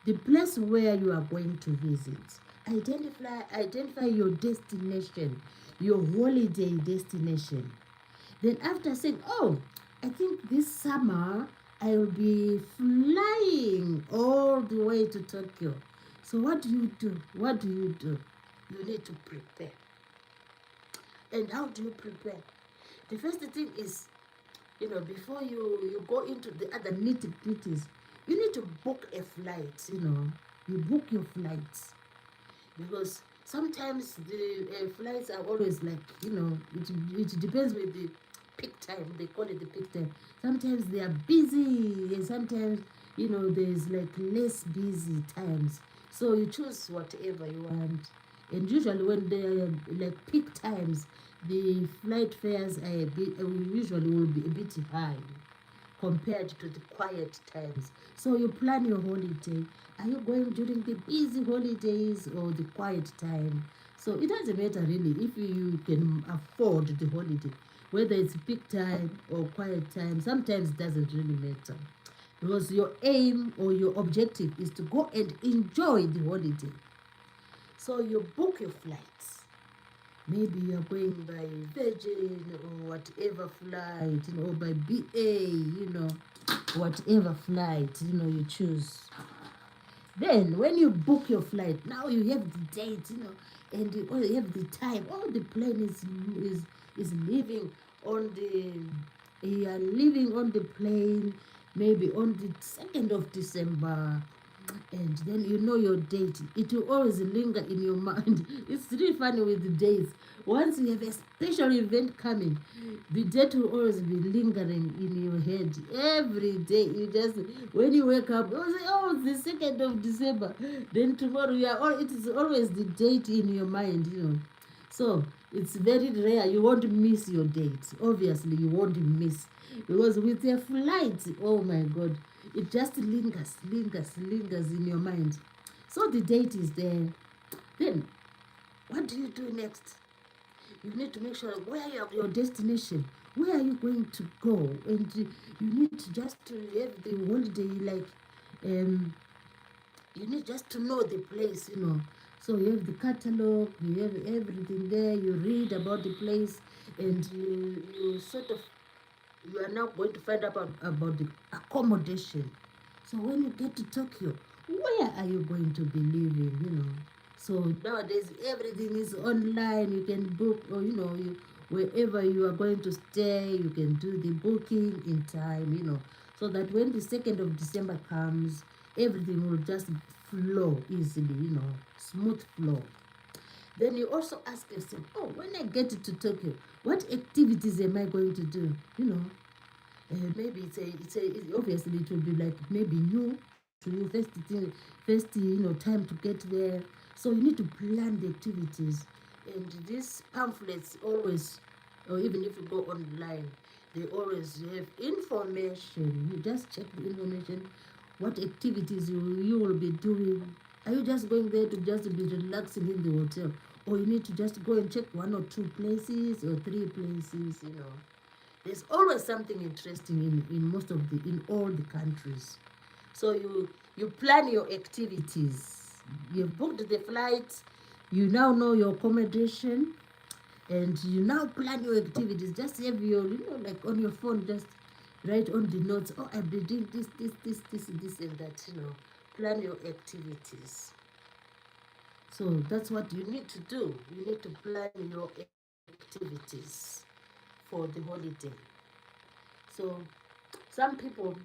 the place where you are going to visit. Identify your destination, your holiday destination. Then after saying, oh, I think this summer I will be flying all the way to Tokyo. So what do you do? You need to prepare. And how do you prepare? The first thing is, before you go into the other nitty-gritties, you need to book a flight. You book your flights, because sometimes the flights are always like, it depends with the peak time. They call it the peak time. Sometimes they are busy, and sometimes there's like less busy times. So you choose whatever you want. And usually when they are like peak times, the flight fares usually will be a bit high compared to the quiet times. So you plan your holiday. Are you going during the busy holidays or the quiet time? So it doesn't matter really if you can afford the holiday, whether it's peak time or quiet time. Sometimes it doesn't really matter because your aim or your objective is to go and enjoy the holiday. So you book your flights. Maybe you're going by Virgin or whatever flight, or by BA, whatever flight, you choose. Then when you book your flight, now you have the date, and you have the time. Oh, the plane is leaving on the, you are leaving on the plane, maybe on the 2nd of December. And then your date. It will always linger in your mind. It's really funny with the dates. Once you have a special event coming, the date will always be lingering in your head every day. You just, when you wake up, you say, oh, it's the 2nd of December. Then tomorrow, it is always the date in your mind. So it's very rare. You won't miss your date. Obviously, you won't miss. Because with a flight, oh my God, it just lingers in your mind. So the date is there. Then, what do you do next? You need to make sure where your destination. Where are you going to go? And you need to just to have the holiday, like, you need just to know the place. So you have the catalog, you have everything there, you read about the place, and you sort of, you are now going to find out about the accommodation. So when you get to Tokyo, where are you going to be living? So nowadays everything is online. You can book, or wherever you are going to stay, you can do the booking in time. So that when the 2nd of December comes, everything will just flow easily. Smooth flow. Then you also ask yourself, oh, when I get to Tokyo, what activities am I going to do? Maybe obviously it will be like maybe new to you, first time to get there. So you need to plan the activities. And these pamphlets always, or even if you go online, they always have information. You just check the information, what activities you will be doing. Are you just going there to just be relaxing in the hotel? Or you need to just go and check 1 or 2 places or 3 places. There's always something interesting in all the countries. So you plan your activities. You've booked the flight. You now know your accommodation, and you now plan your activities. Just have your, like on your phone, just write on the notes. Oh, I'll be doing this, and that. Plan your activities. So that's what you need to do. You need to plan your activities for the holiday. So some people,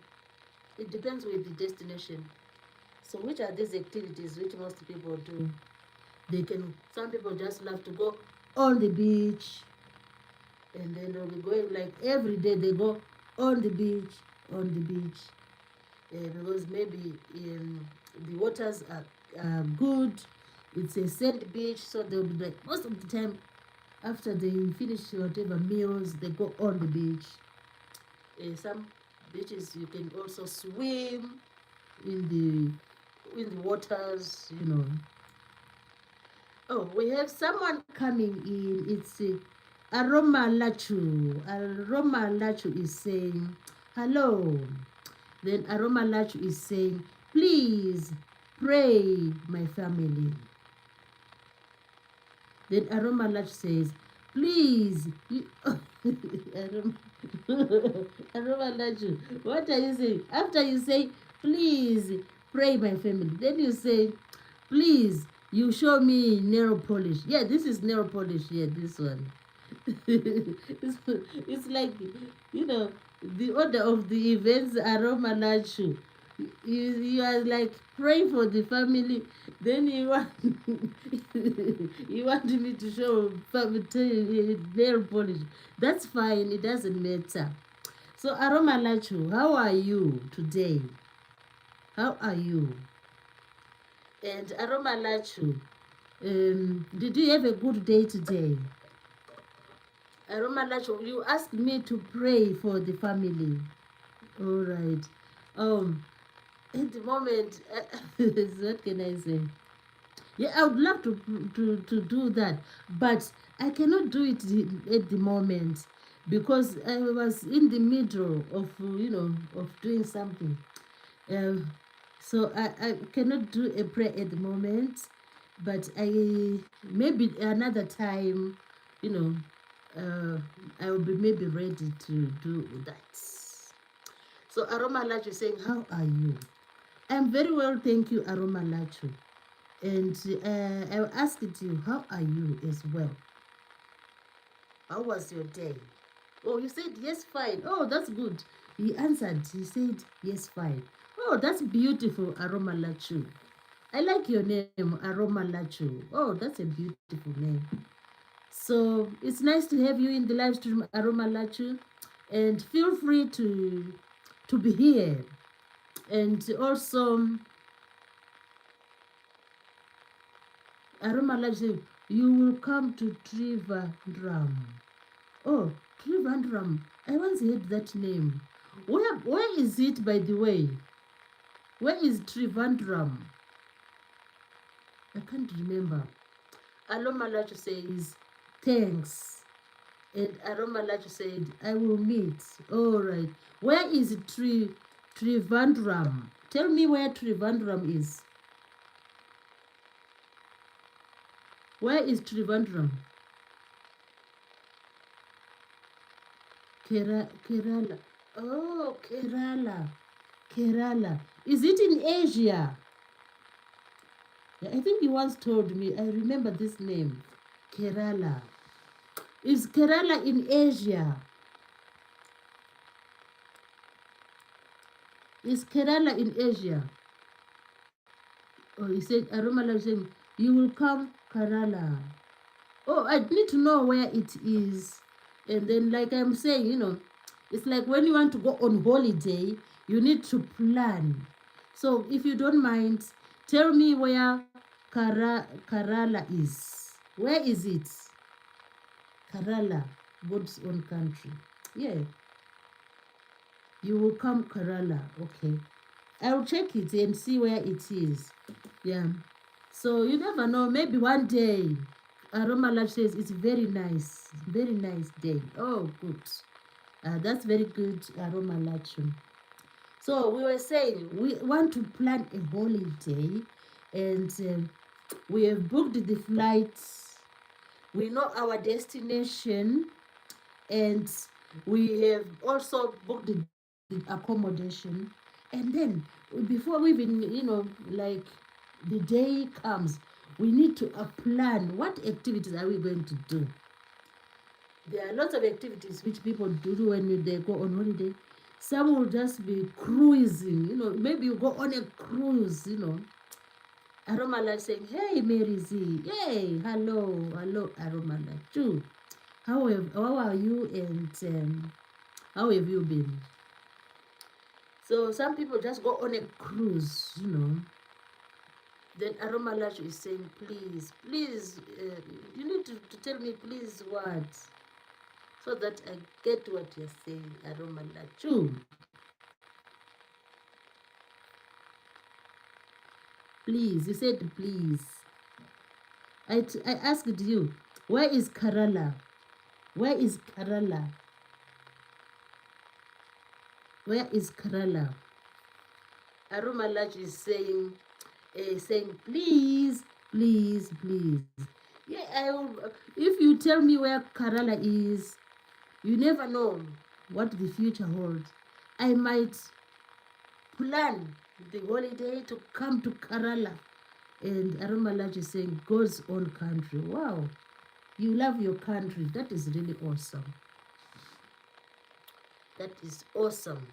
it depends with the destination. So which are these activities which most people do? Some people just love to go on the beach, and then they'll be going like every day. They go on the beach, because maybe the waters are good. It's a sand beach, so they'll be like, most of the time after they finish whatever meals, they go on the beach. Some beaches you can also swim in the waters. Oh, we have someone coming in. It's Aroma Lachu. Aroma Lachu is saying hello. Then Aroma Lachu is saying, please pray my family. Then Aroma Lachu says, please. Aroma Lachu, what are you saying? After you say, please pray my family, then you say, please, you show me nail polish. Yeah, this is nail polish. Yeah, this one. it's like, the order of the events are Romanachu. You are like praying for the family, then you want you want me to show nail polish. That's fine, it doesn't matter. So Aroma Lachu, how are you today? How are you? And Aroma Lachu, did you have a good day today? Aroma Lachu, you asked me to pray for the family. All right. At the moment, what can I say? Yeah, I would love to do that, but I cannot do it at the moment because I was in the middle of of doing something. Um, so I cannot do a prayer at the moment, but I maybe another time, you know, I will be maybe ready to do that. So Aroma Lachu is saying, how are you? I'm very well, thank you, Aroma Lachu. And I asked you, how are you as well? How was your day? Oh, you said yes, fine. Oh, that's good. He answered, he said yes, fine. Oh, that's beautiful, Aroma Lachu. I like your name, Aroma Lachu. Oh, that's a beautiful name. So it's nice to have you in the live stream, Aroma Lachu. And feel free to be here. And also, Aroma Lachu, you will come to Trivandrum. Oh, Trivandrum. I once heard that name. Where is it, by the way? Where is Trivandrum? I can't remember. Alomalacho says, thanks. And Aromalacho said, I will meet. All right. Where is Trivandrum? Tell me where Trivandrum is. Where is Trivandrum? Kerala. Oh, Kerala. Kerala. Is it in Asia? Yeah, I think you once told me. I remember this name. Kerala. Is Kerala in Asia? Is Kerala in Asia? Oh, he said, Aromala saying, you will come Kerala. Oh, I need to know where it is. And then, like I'm saying, it's like when you want to go on holiday, you need to plan. So, if you don't mind, tell me where Kerala is. Where is it? Kerala, God's own country. Yeah, you will come Kerala. Okay. I'll check it and see where it is. Yeah. So you never know. Maybe one day, Aroma Lodge says it's very nice day. Oh, good. That's very good, Aroma Lodge. So we were saying we want to plan a holiday, and we have booked the flights. We know our destination, and we have also booked the accommodation. And then before we even like the day comes, we need to plan what activities are we going to do. There are lots of activities which people do when they go on holiday. Some will just be cruising, maybe you go on a cruise. Aromala saying, hey Mary Z, hey, hello Aromala too. How are you, and how have you been? So some people just go on a cruise. Then Aromalash is saying, please, you need to tell me, please, what? So that I get what you're saying, Aromalachu. Please, you said please. I asked you, where is Kerala? Where is Kerala? Where is Kerala? Arumalaj is saying, please, please, please. Yeah, I will. If you tell me where Kerala is, you never know what the future holds. I might plan the holiday to come to Kerala. And Arumalaj is saying, God's own country. Wow, you love your country. That is really awesome. That is awesome.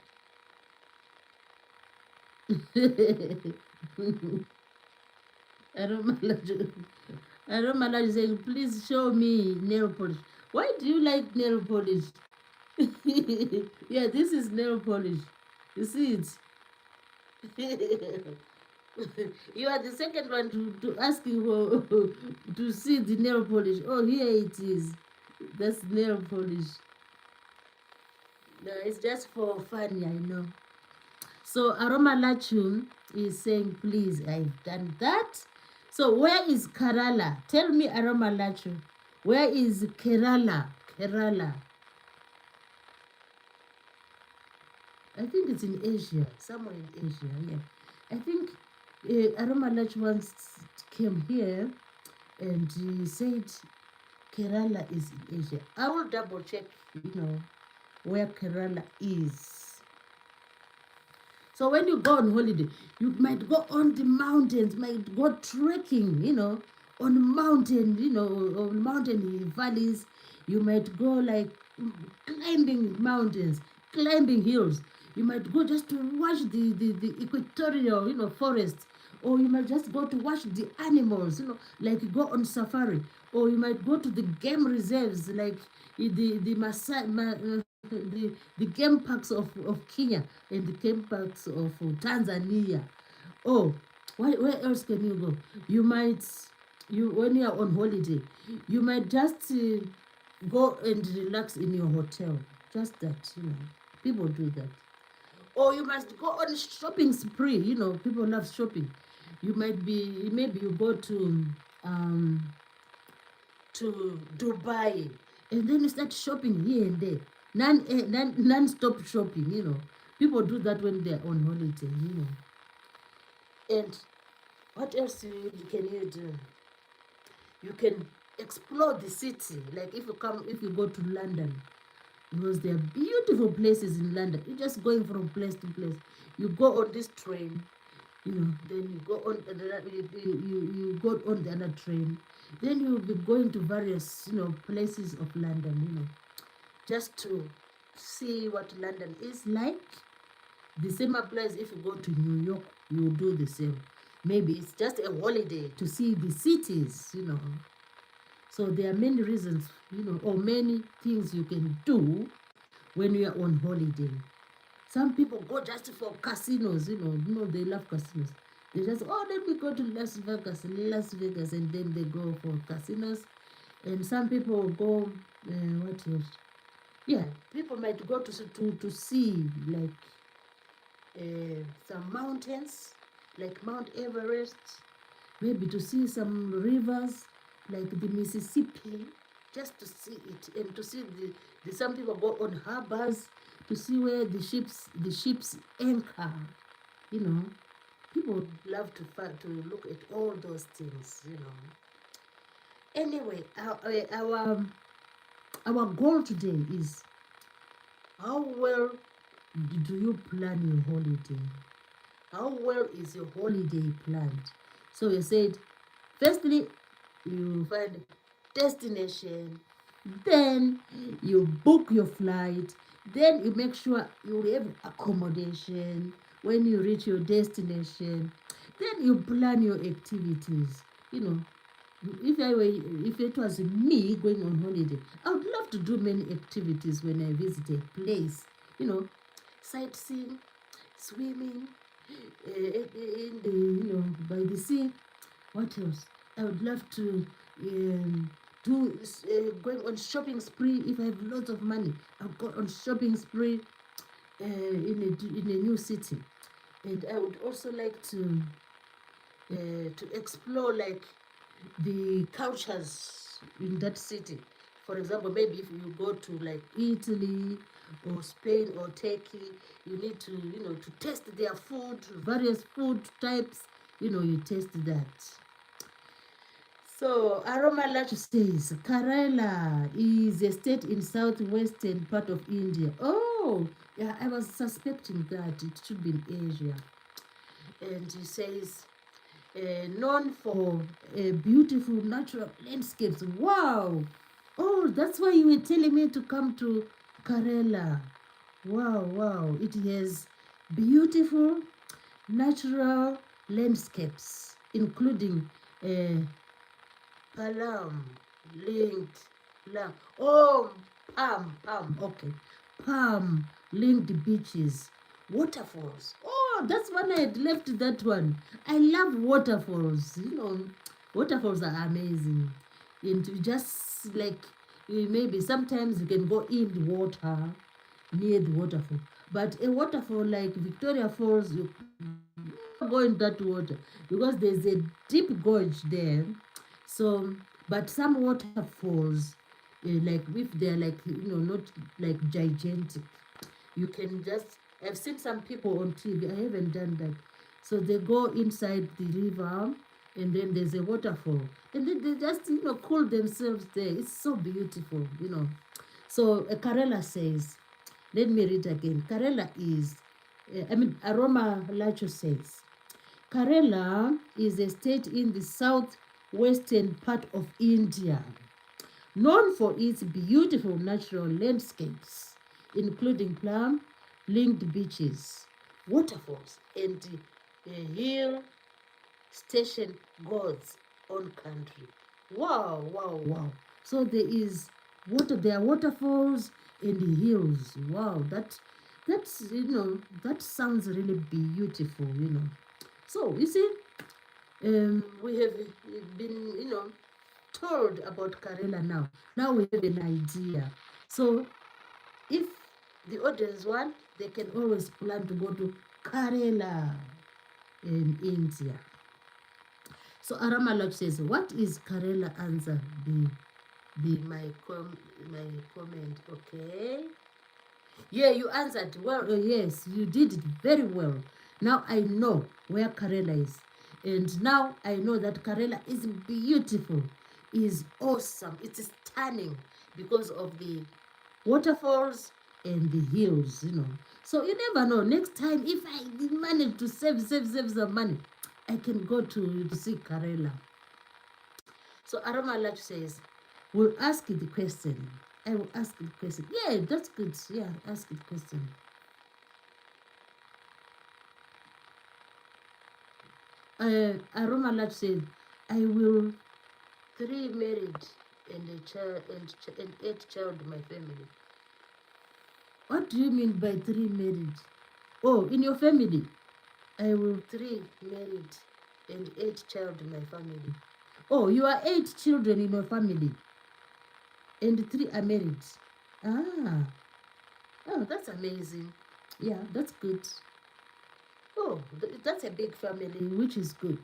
Aromalaj is saying, please show me nail polish. Why do you like nail polish? Yeah, this is nail polish. You see it? You are the second one to asking for to see the nail polish. Oh, here it is. That's nail polish. No, it's just for fun, I know. So Aroma Lachum is saying, please, I've done that. So where is Kerala? Tell me, Aroma Lachum. Where is Kerala? Kerala. I think it's in Asia, somewhere in Asia, yeah. I think Aroma Lach once came here and he said Kerala is in Asia. I will double check, where Kerala is. So when you go on holiday, you might go on the mountains, might go trekking, on mountain, on mountain valleys. You might go like climbing mountains, climbing hills. You might go just to watch the equatorial, forest. Or you might just go to watch the animals, like go on safari. Or you might go to the game reserves, like the the game parks of Kenya and the game parks of Tanzania. Oh, where else can you go? You might, when you are on holiday, you might just go and relax in your hotel. Just that, people do that. Or you must go on shopping spree. People love shopping. You might be, maybe you go to Dubai, and then you start shopping here and there. Non-stop shopping. People do that when they're on holiday. And what else can you do? You can explore the city. Like if you go to London, because there are beautiful places in London. You're just going from place to place. You go on this train, then you go on you go on the other train. Then you'll be going to various, places of London, just to see what London is like. The same applies if you go to New York, you do the same. Maybe it's just a holiday to see the cities. So there are many reasons, or many things you can do when you are on holiday. Some people go just for casinos, they love casinos. They just, let me go to Las Vegas, and then they go for casinos. And some people go, what else? Yeah, people might go to see, like, some mountains, like Mount Everest, maybe to see some rivers, like the Mississippi, just to see it, and to see some people go on harbors to see where the ships anchor. People love to look at all those things. Anyway, our goal today is, how well do you plan your holiday? How well is your holiday planned? So you said, firstly, you find destination, then you book your flight, then you make sure you have accommodation when you reach your destination, then you plan your activities. If it was me going on holiday, I would love to do many activities when I visit a place. Sightseeing, swimming, in the by the sea. What else? I would love to do going on shopping spree. If I have lots of money, I'll go on shopping spree in a new city. And I would also like to explore, like, the cultures in that city. For example, maybe if you go to like Italy or Spain or Turkey, you need to to test their food, various food types. You taste that. So Aroma Lach says Kerala is a state in southwestern part of India. Oh, yeah, I was suspecting that it should be in Asia. And he says, known for beautiful natural landscapes. Wow! Oh, that's why you were telling me to come to Kerala. Wow. It has beautiful natural landscapes, including Palam, linked, palm, okay. Palm, linked beaches, waterfalls. Oh, that's when I had left that one. I love waterfalls. Waterfalls are amazing. And you just, like, maybe sometimes you can go in the water, near the waterfall. But a waterfall like Victoria Falls, you never go in that water because there's a deep gorge there. So, but some waterfalls, like if they're like, not like gigantic, you can just, I've seen some people on TV, I haven't done that. So they go inside the river and then there's a waterfall. And then they just, cool themselves there. It's so beautiful. So Karela says, let me read again. Karela is, Aroma Lacho says, Kerala is a state in the southwestern part of India, known for its beautiful natural landscapes, including plum-linked beaches, waterfalls, and hill station God's own country. Wow, wow, wow. So there are waterfalls and hills. Wow, that sounds really beautiful. So you see, we have been, told about Kerala now. Now we have an idea. So if the audience want, they can always plan to go to Kerala in India. So Aramalot says, what is Kerala answer? My comment. Okay. Yeah, you answered well. Yes, you did it very well. Now I know where Kerala is. And now I know that Kerala is beautiful, is awesome, it's stunning because of the waterfalls and the hills. So you never know. Next time, if I manage to save some money, I can go to see Kerala. So Aramalach says, we'll ask the question. I will ask the question. Yeah, that's good. Yeah, ask the question. Aramalach said, I will 3 married and a child and 8 child in my family. What do you mean by 3 married? Oh, in your family. I will 3 married and 8 child in my family. Oh, you are 8 children in your family and 3 are married. Ah, oh, that's amazing. Yeah, that's good. Oh, that's a big family, which is good.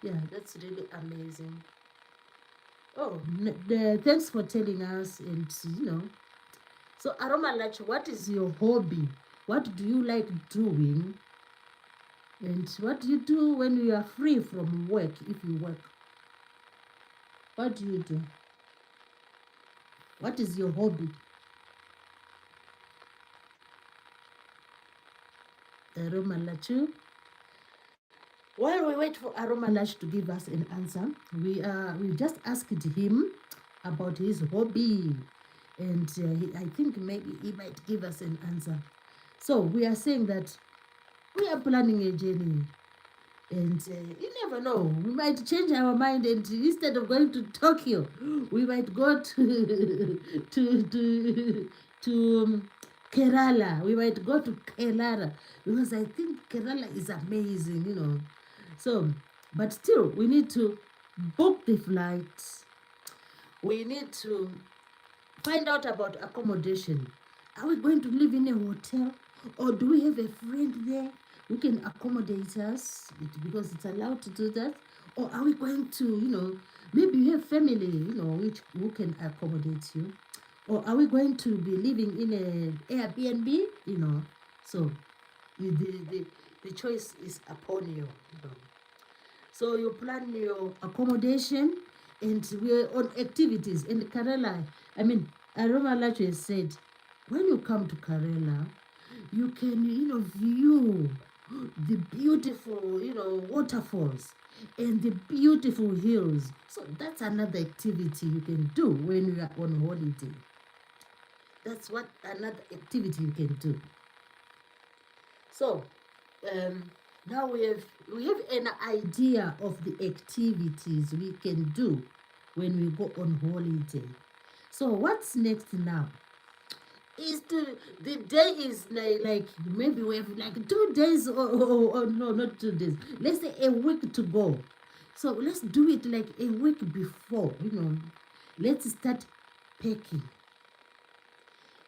Yeah, that's really amazing. Oh, thanks for telling us. And so Aromalach, what is your hobby? What do you like doing? And what do you do when you are free from work, if you work? What do you do? What is your hobby? Aromalachu. While we wait for Aromalachu to give us an answer, we just asked him about his hobby, and I think maybe he might give us an answer. So we are saying that we are planning a journey, and you never know, we might change our mind, and instead of going to Tokyo, we might go to to Kerala. We might go to Kerala because I think Kerala is amazing. So, but still, we need to book the flights. We need to find out about accommodation. Are we going to live in a hotel, or do we have a friend there who can accommodate us because it's allowed to do that? Or are we going to, maybe you have family, who can accommodate you? Or are we going to be living in an Airbnb? So the choice is upon you. So you plan your accommodation, and we're on activities. And Kerala, Aroma Lache said, when you come to Kerala, you can, view the beautiful, waterfalls and the beautiful hills. So that's another activity you can do when you are on holiday. That's what another activity you can do. So, now we have an idea of the activities we can do when we go on holiday. So what's next now? The day is like maybe we have like 2 days or no, not 2 days. Let's say a week to go. So let's do it like a week before. Let's start packing.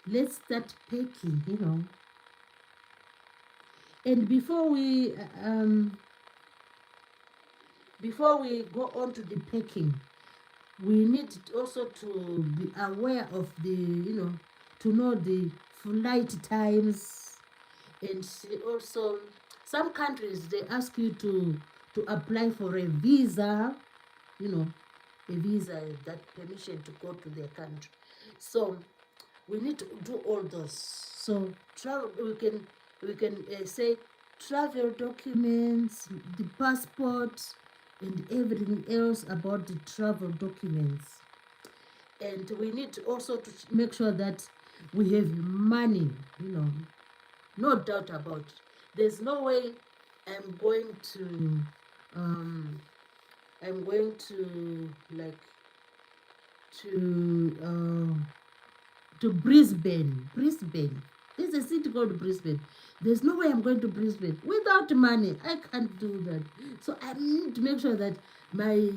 let's start packing, And before we go on to the packing, we need also to be aware of to know the flight times. And also, some countries, they ask you to apply for a visa, you know a visa, that permission to go to their country. So we need to do all those. So travel, we can say travel documents, the passport, and everything else about the travel documents. And we need also to make sure that we have money, no doubt about it. There's no way I'm going to um I'm going to like to Brisbane. Brisbane. There's a city called Brisbane. There's no way I'm going to Brisbane without money. I can't do that. So I need to make sure that I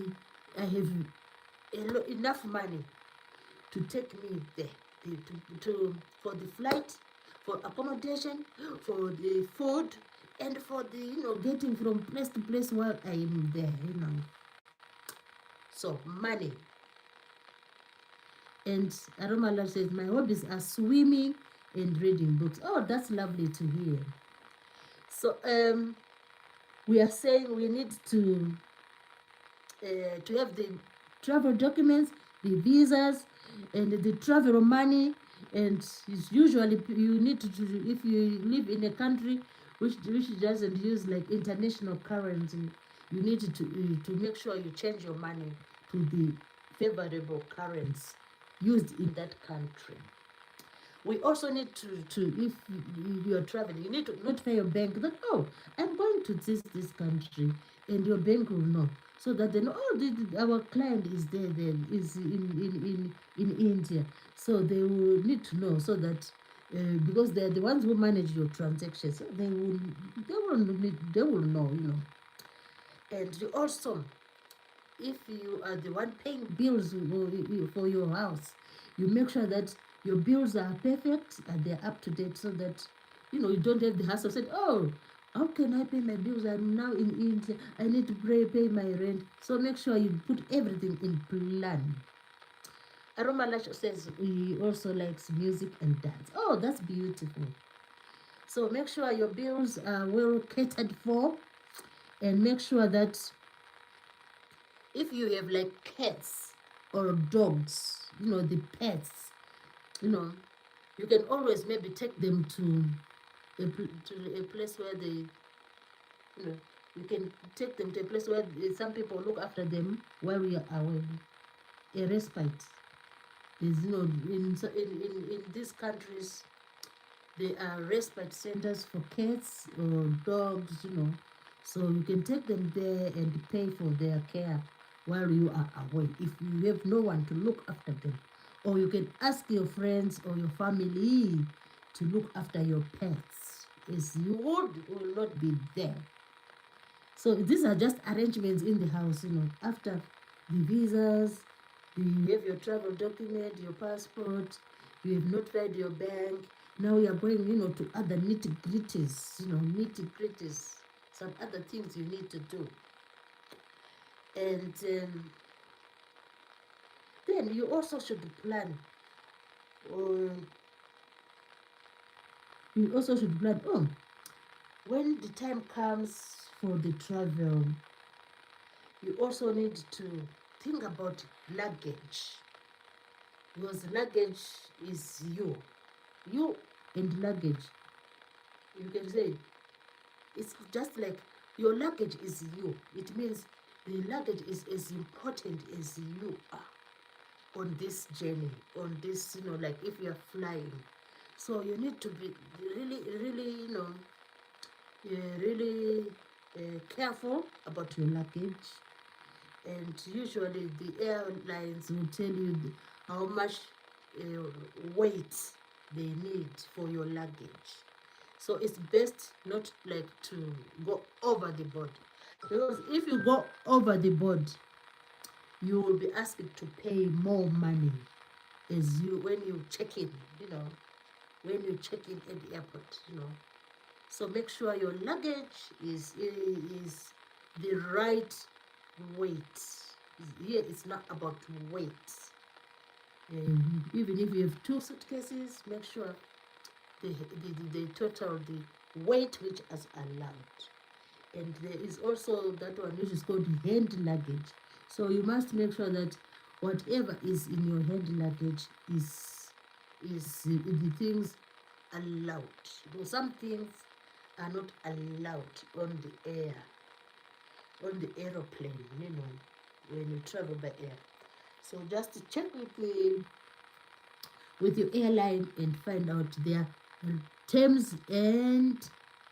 have enough money to take me there, for the flight, for accommodation, for the food, and for the getting from place to place while I am there. So money. And Aromala says, my hobbies are swimming and reading books. Oh, that's lovely to hear. So we are saying we need to have the travel documents, the visas, and the travel money. And it's usually you need to, if you live in a country which doesn't use like international currency, you need to make sure you change your money to the favorable currency used in that country. We also need to if you are traveling, you need to notify your bank that, oh, I'm going to this country, and your bank will know, so that they know, oh, our client is then is in India, so they will need to know, so that because they're the ones who manage your transactions, so they will know, And you also, if you are the one paying bills for your house, you make sure that your bills are perfect and they're up to date, so that you don't have the hassle saying, oh, how can I pay my bills? I'm now in India. I need to pay my rent. So make sure you put everything in plan. Aroma Lash says he also likes music and dance. Oh, that's beautiful. So make sure your bills are well catered for, and make sure that if you have like cats or dogs, the pets, you know, you can always maybe take them to a place where they, you can take them to a place where some people look after them while we are away. A respite. There's, in these countries, there are respite centers for cats or dogs, So you can take them there and pay for their care while you are away, if you have no one to look after them. Or you can ask your friends or your family to look after your pets, as you will not be there. So these are just arrangements in the house, after the visas, you have your travel document, your passport, you have notified your bank. Now you are going, to other nitty-gritties, nitty-gritties, some other things you need to do. And then you also should plan, or oh, when the time comes for the travel, you also need to think about luggage, because luggage is you and luggage. You can say it's just like your luggage is you. It means the luggage is as important as you are on this journey, on this, like if you're flying. So you need to be really, really, really careful about your luggage. And usually the airlines will tell you how much weight they need for your luggage. So it's best not like to go over the board, because if you go over the board, you will be asked to pay more money as you when you check in. when you check in at the airport, So make sure your luggage is the right weight. Here it's not about weight. Even if you have 2 suitcases, make sure the total, the weight which is allowed. And there is also that one which is called hand luggage. So you must make sure that whatever is in your hand luggage is the things allowed. Some things are not allowed on the air, on the aeroplane, when you travel by air. So just check with your airline and find out their terms and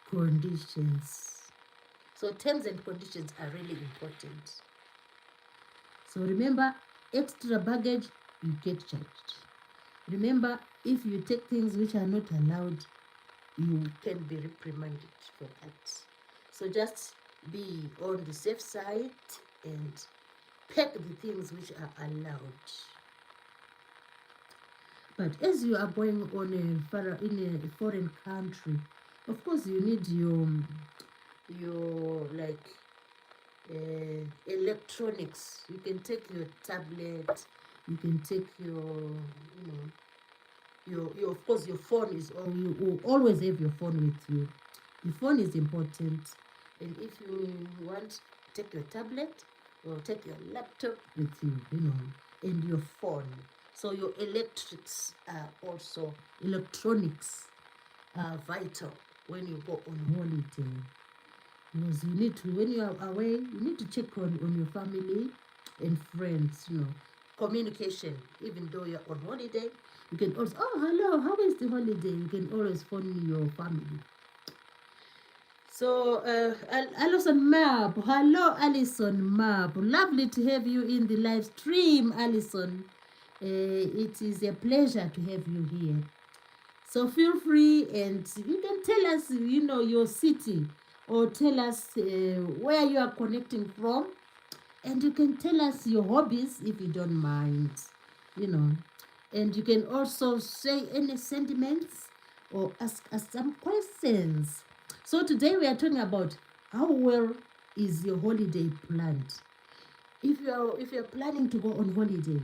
conditions. So terms and conditions are really important. So remember, extra baggage, you get charged. Remember, if you take things which are not allowed, you can be reprimanded for that. So just be on the safe side and pack the things which are allowed. But as you are going on in a foreign country, of course you need your like electronics. You can take your tablet. You can take your of course your phone is. Or you will always have your phone with you. The phone is important, and if you want, take your tablet or take your laptop with you, and your phone. So your electronics are vital when you go on holiday. Because you need to, when you are away, you need to check on your family and friends, Communication, even though you're on holiday, you can also, oh, hello, how is the holiday? You can always phone your family. So, Alison Mab, hello, Alison Mab. Lovely to have you in the live stream, Alison. It is a pleasure to have you here. So feel free, and you can tell us, your city, or tell us where you are connecting from, and you can tell us your hobbies if you don't mind, and you can also say any sentiments or ask us some questions. So today we are talking about how well is your holiday planned. If you're planning to go on holiday,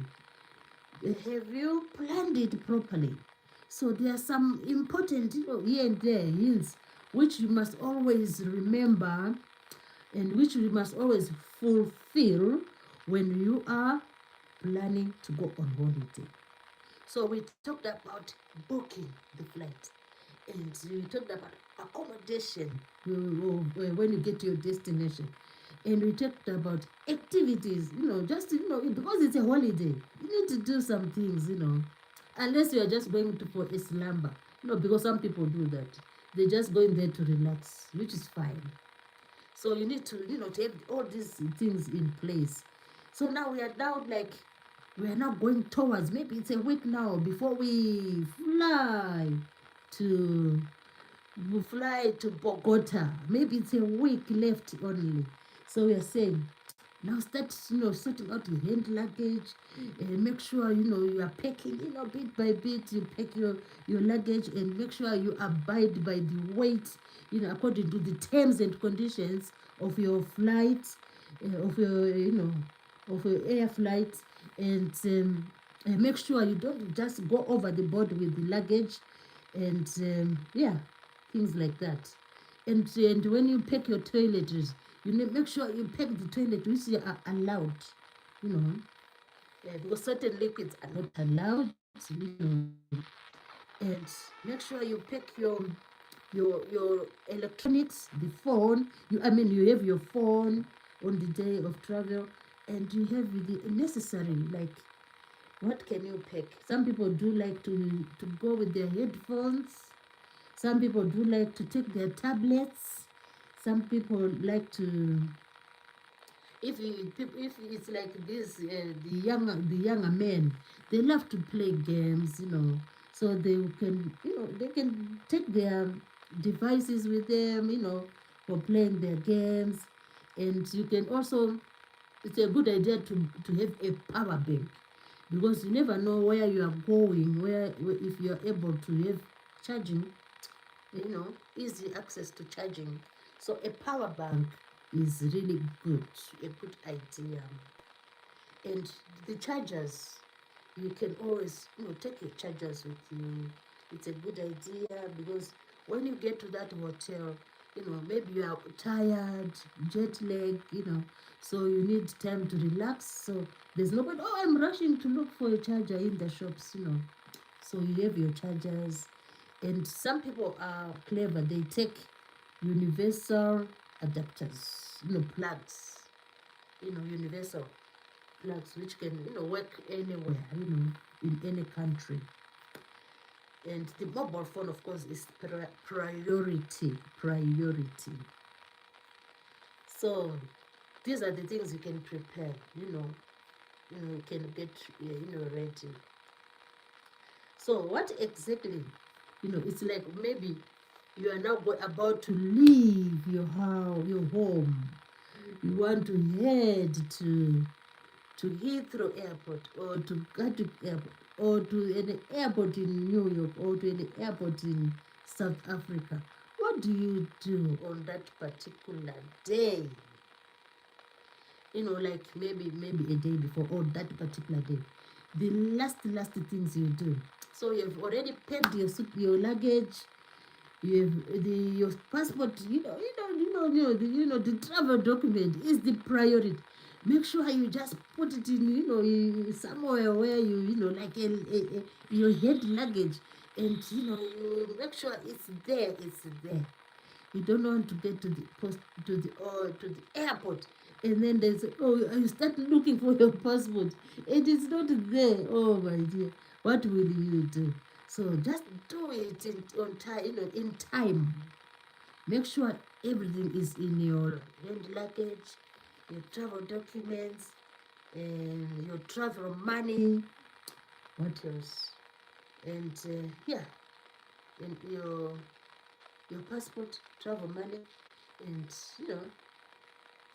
have you planned it properly? So there are some important, here and there hints which you must always remember and which you must always fulfill when you are planning to go on holiday. So we talked about booking the flight, and we talked about accommodation when you get to your destination, and we talked about activities, because it's a holiday, you need to do some things, unless you are just going for a slumber, because some people do that. They're just going there to relax, which is fine. So you need to, to have all these things in place. So now we are now going towards, maybe it's a week now before we fly to Bogota. Maybe it's a week left only. So we are saying, now start, sorting out your hand luggage, and make sure, you are packing, bit by bit, you pack your luggage, and make sure you abide by the weight, according to the terms and conditions of your flight, of your air flight, and make sure you don't just go over the board with the luggage, and things like that. And when you pack your toiletries, you make sure you pack the toilet which are allowed, because certain liquids are not allowed, and make sure you pack your electronics, the phone. You have your phone on the day of travel, and you have the necessary, like, what can you pack? Some people do like to go with their headphones. Some people do like to take their tablets. Some people like to, if it's like this, the younger men, they love to play games, so they can take their devices with them, for playing their games. And you can also, it's a good idea to have a power bank, because you never know where you are going, where if you are able to have charging, easy access to charging. So a power bank is really good, a good idea. And the chargers, you can always, take your chargers with you. It's a good idea because when you get to that hotel, maybe you are tired, jet lag, so you need time to relax. So there's nobody, oh, I'm rushing to look for a charger in the shops. So you have your chargers. And some people are clever. They take universal adapters, plugs, universal plugs, which can, work anywhere, in any country. And the mobile phone, of course, is priority. So these are the things you can prepare, you can get, ready. So what exactly, it's like maybe you are now about to leave your house, your home. You want to head to Heathrow Airport or to Gatwick Airport or to any airport in New York or to any airport in South Africa. What do you do on that particular day? Like maybe a day before or that particular day. The last things you do. So you've already packed your luggage. You have your passport. The travel document is the priority. Make sure you just put it in, somewhere where like your head luggage, and you make sure it's there. You don't want to get to the post to the airport, and then they say, oh, you start looking for your passport. It is not there. Oh my dear, what will you do? So just do it on time, in time. Make sure everything is in your hand luggage, your travel documents, and your travel money. What else? And yeah, and your passport, travel money, and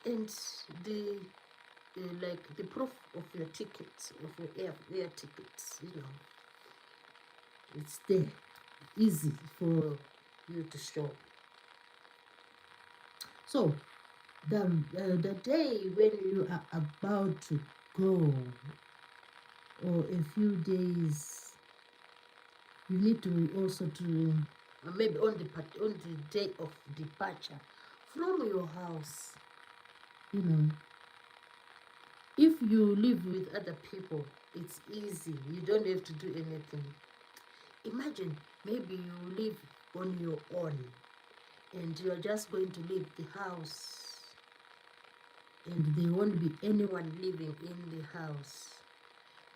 and the like the proof of your tickets, of your air tickets. It's there, easy for you to show. So the day when you are about to go, or a few days, you need to also to maybe on the day of departure from your house. If you live with other people, it's easy. You don't have to do anything. Imagine maybe you live on your own and you're just going to leave the house and there won't be anyone living in the house.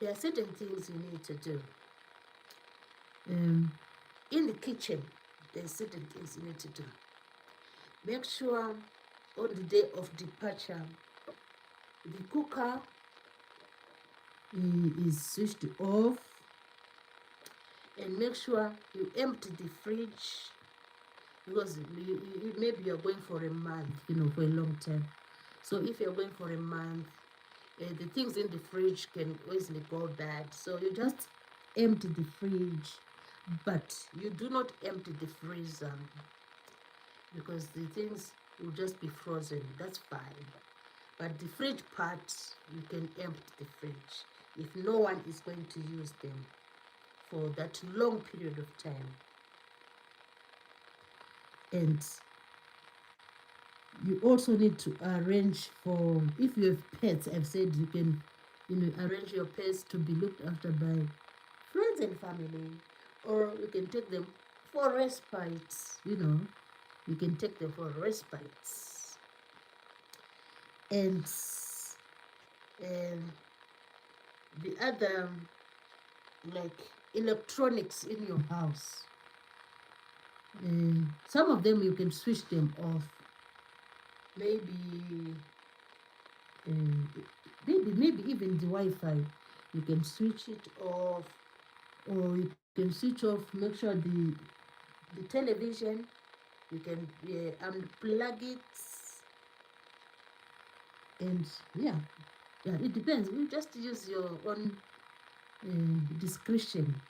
There are certain things you need to do. In the kitchen, there are certain things you need to do. Make sure on the day of departure, the cooker is switched off, and make sure you empty the fridge, because maybe you're going for a month, for a long time. So if you're going for a month, the things in the fridge can easily go bad. So you just empty the fridge, but you do not empty the freezer, because the things will just be frozen. That's fine. But the fridge parts, you can empty the fridge if no one is going to use them for that long period of time. And you also need to arrange for, if you have pets, I've said you can arrange your pets to be looked after by friends and family, or you can take them for respites. You can take them for respites. And the other, like electronics in your house, some of them you can switch them off. Maybe even the Wi-Fi, you can switch it off, or you can switch off. Make sure the television, you can unplug it. And yeah, it depends. You just use your own discretion,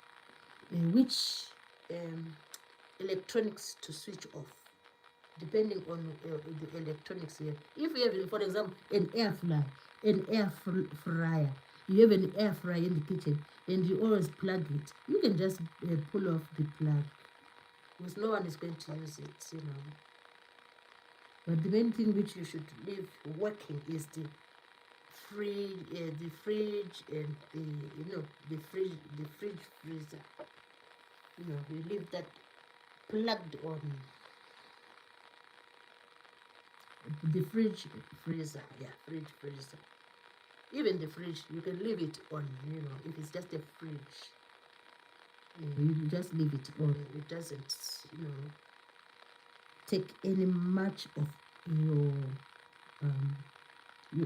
which electronics to switch off, depending on the electronics here. If you have, for example, an fryer, you have an air fryer in the kitchen and you always plug it, you can just pull off the plug because no one is going to use it, you know. But the main thing which you should leave working is the fridge and the fridge freezer. You know, you leave that plugged on. The fridge freezer, yeah, fridge freezer. Even the fridge, you can leave it on, you know, if it's just a fridge. You just leave it on. It doesn't, you know, take any much of your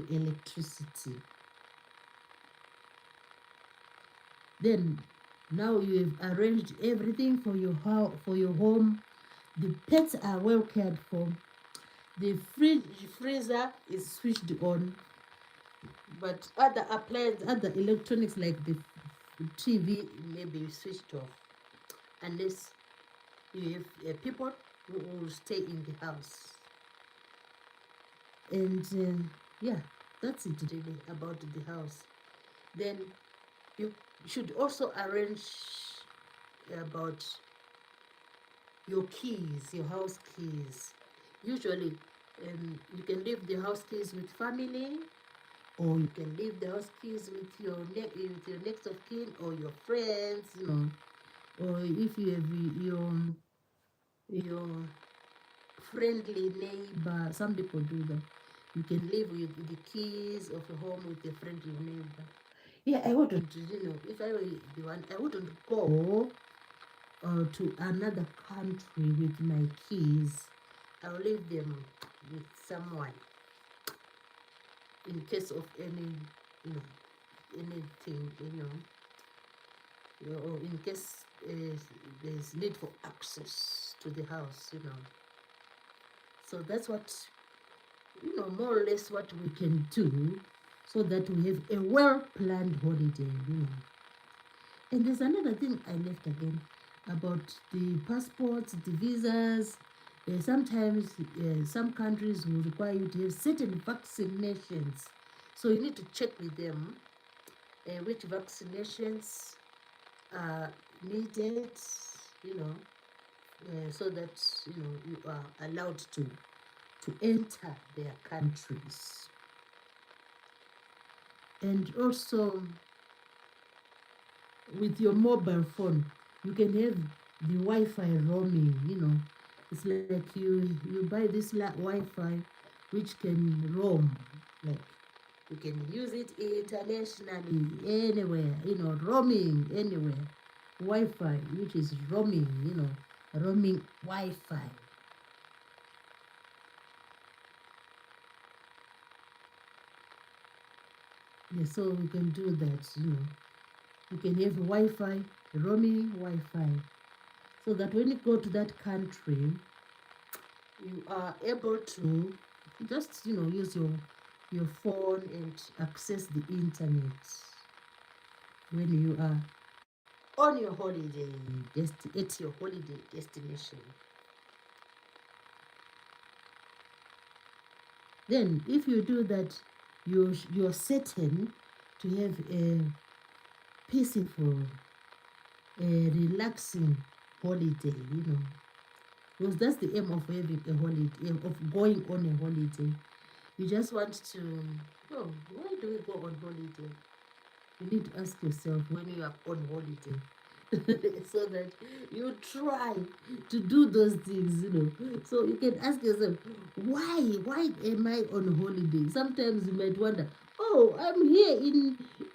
electricity. Then now you have arranged everything for your house, for your home. The pets are well cared for. The fridge freezer is switched on, but other appliances, other electronics like the TV maybe switched off, unless you have people who will stay in the house. And yeah, that's it really about the house. Then you should also arrange about your keys, your house keys. Usually you can leave the house keys with family, or you can leave the house keys with your next of kin or your friends, you know. Or if you have your friendly neighbor, some people do that. You can live with the keys of a home with a friendly neighbor. Yeah, I wouldn't, you know, if I were the one, I wouldn't go to another country with my keys. I'll leave them with someone in case of any, you know, anything, you know, or in case there's need for access to the house, you know. So that's what, you know, more or less what we can do so that we have a well-planned holiday, you know. And there's another thing I left again about the passports, the visas. Sometimes some countries will require you to have certain vaccinations. So you need to check with them which vaccinations are needed, you know, so that, you know, you are allowed to enter their countries. And also with your mobile phone, you can have the Wi-Fi roaming, you know. It's like you buy this Wi-Fi which can roam, like you can use it internationally anywhere, you know, roaming anywhere. Wi-Fi which is roaming, you know, roaming Wi-Fi. Yeah, so we can do that, you know. You can have Wi-Fi, roaming Wi-Fi, so that when you go to that country, you are able to just, you know, use your phone and access the internet when you are on your holiday, just at your holiday destination. Then if you do that, you're certain to have a peaceful, relaxing holiday, you know. Because that's the aim of having a holiday, of going on a holiday. You just want to, oh, why do we go on holiday? You need to ask yourself when you are on holiday. So that you try to do those things, you know. So you can ask yourself, why am I on holiday? Sometimes you might wonder, oh, I'm here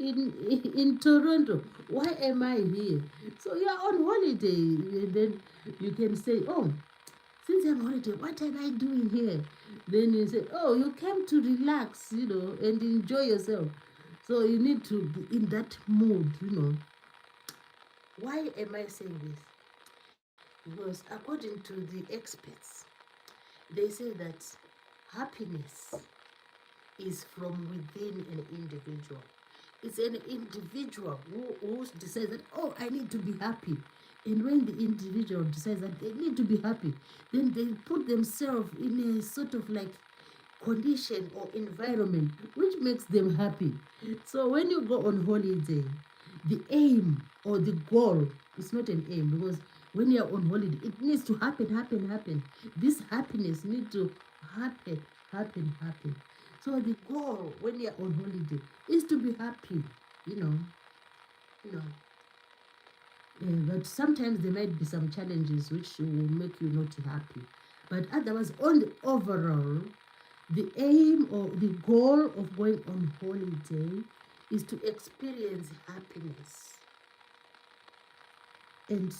in Toronto. Why am I here? So you're on holiday. And then you can say, oh, since I'm on holiday, what am I doing here? Then you say, oh, you came to relax, you know, and enjoy yourself. So you need to be in that mood, you know. Why am I saying this? Because according to the experts, they say that happiness is from within an individual. It's an individual who decides that, oh, I need to be happy. And when the individual decides that they need to be happy, then they put themselves in a sort of like condition or environment which makes them happy. So when you go on holiday, the aim or the goal is not an aim, because when you're on holiday, it needs to happen. This happiness needs to happen. So the goal when you're on holiday is to be happy, you know, you know. But sometimes there might be some challenges which will make you not happy. But otherwise, on the overall, the aim or the goal of going on holiday is to experience happiness. And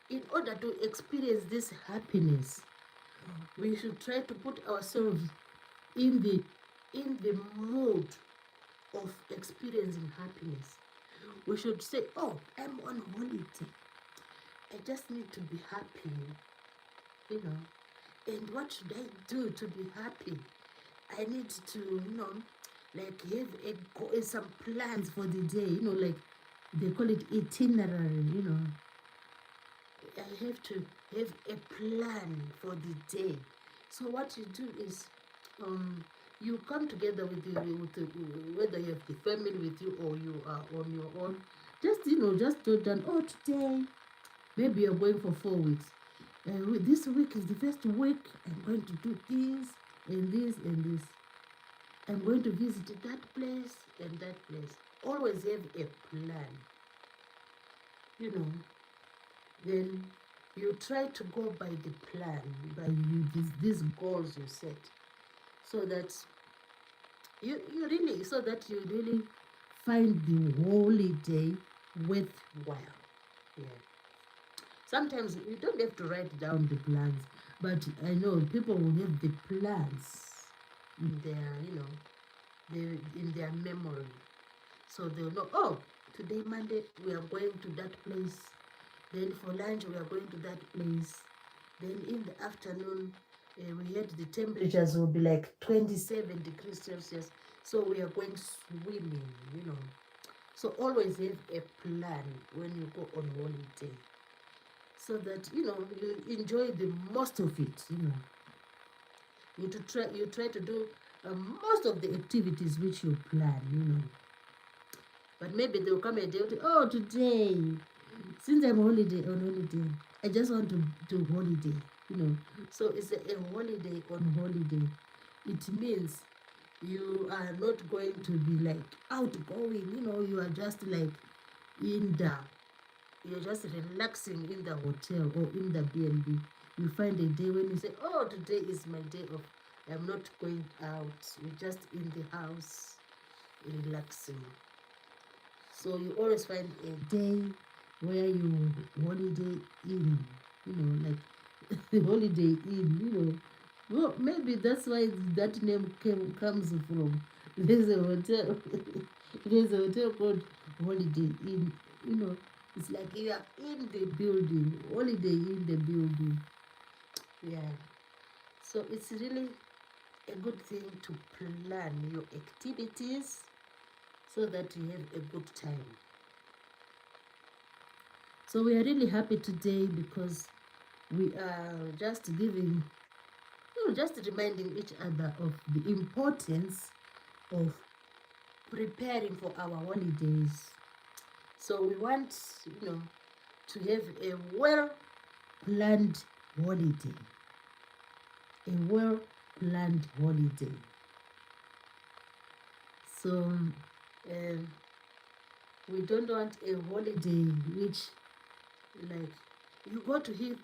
in order to experience this happiness, we should try to put ourselves in the mood of experiencing happiness. We should say, oh, I'm on holiday. I just need to be happy, you know. And what should I do to be happy? I need to, like have some plans for the day, like they call it itinerary, I have to have a plan for the day. So what you do is, you come together with whether you have the family with you or you are on your own. Just do that. Oh, today maybe you're going for 4 weeks. This week is the first week. I'm going to do this and this and this. I'm going to visit that place and that place. Always have a plan. Then you try to go by the plan, by these goals you set, so that you really find the holiday worthwhile. Yeah. Sometimes you don't have to write down the plans, but I know people will have the plans in their memory. So they'll know, oh, today Monday we are going to that place. Then for lunch we are going to that place. Then in the afternoon we had the temperatures will be like 27 degrees Celsius. So we are going swimming, So always have a plan when you go on holiday, so that you enjoy the most of it. You try to do most of the activities which you plan. But maybe there will come a day, oh, today, since I'm on holiday, I just want to do holiday. So it's a holiday on holiday. It means you are not going to be like outgoing, you are just like you're just relaxing in the hotel or in the B&B. You find a day when you say, oh, today is my day off. I'm not going out. You're just in the house relaxing. So you always find a day where you holiday in, like the holiday in, Well, maybe that's why that name comes from. There's a hotel. There's a hotel called Holiday Inn. It's like you are in the building, holiday in the building. Yeah. So it's really a good thing to plan your activities so that you have a good time. So we are really happy today because we are just giving, just reminding each other of the importance of preparing for our holidays. So we want, to have a well-planned holiday. A well-planned holiday. So we don't want a holiday which, like, you go to the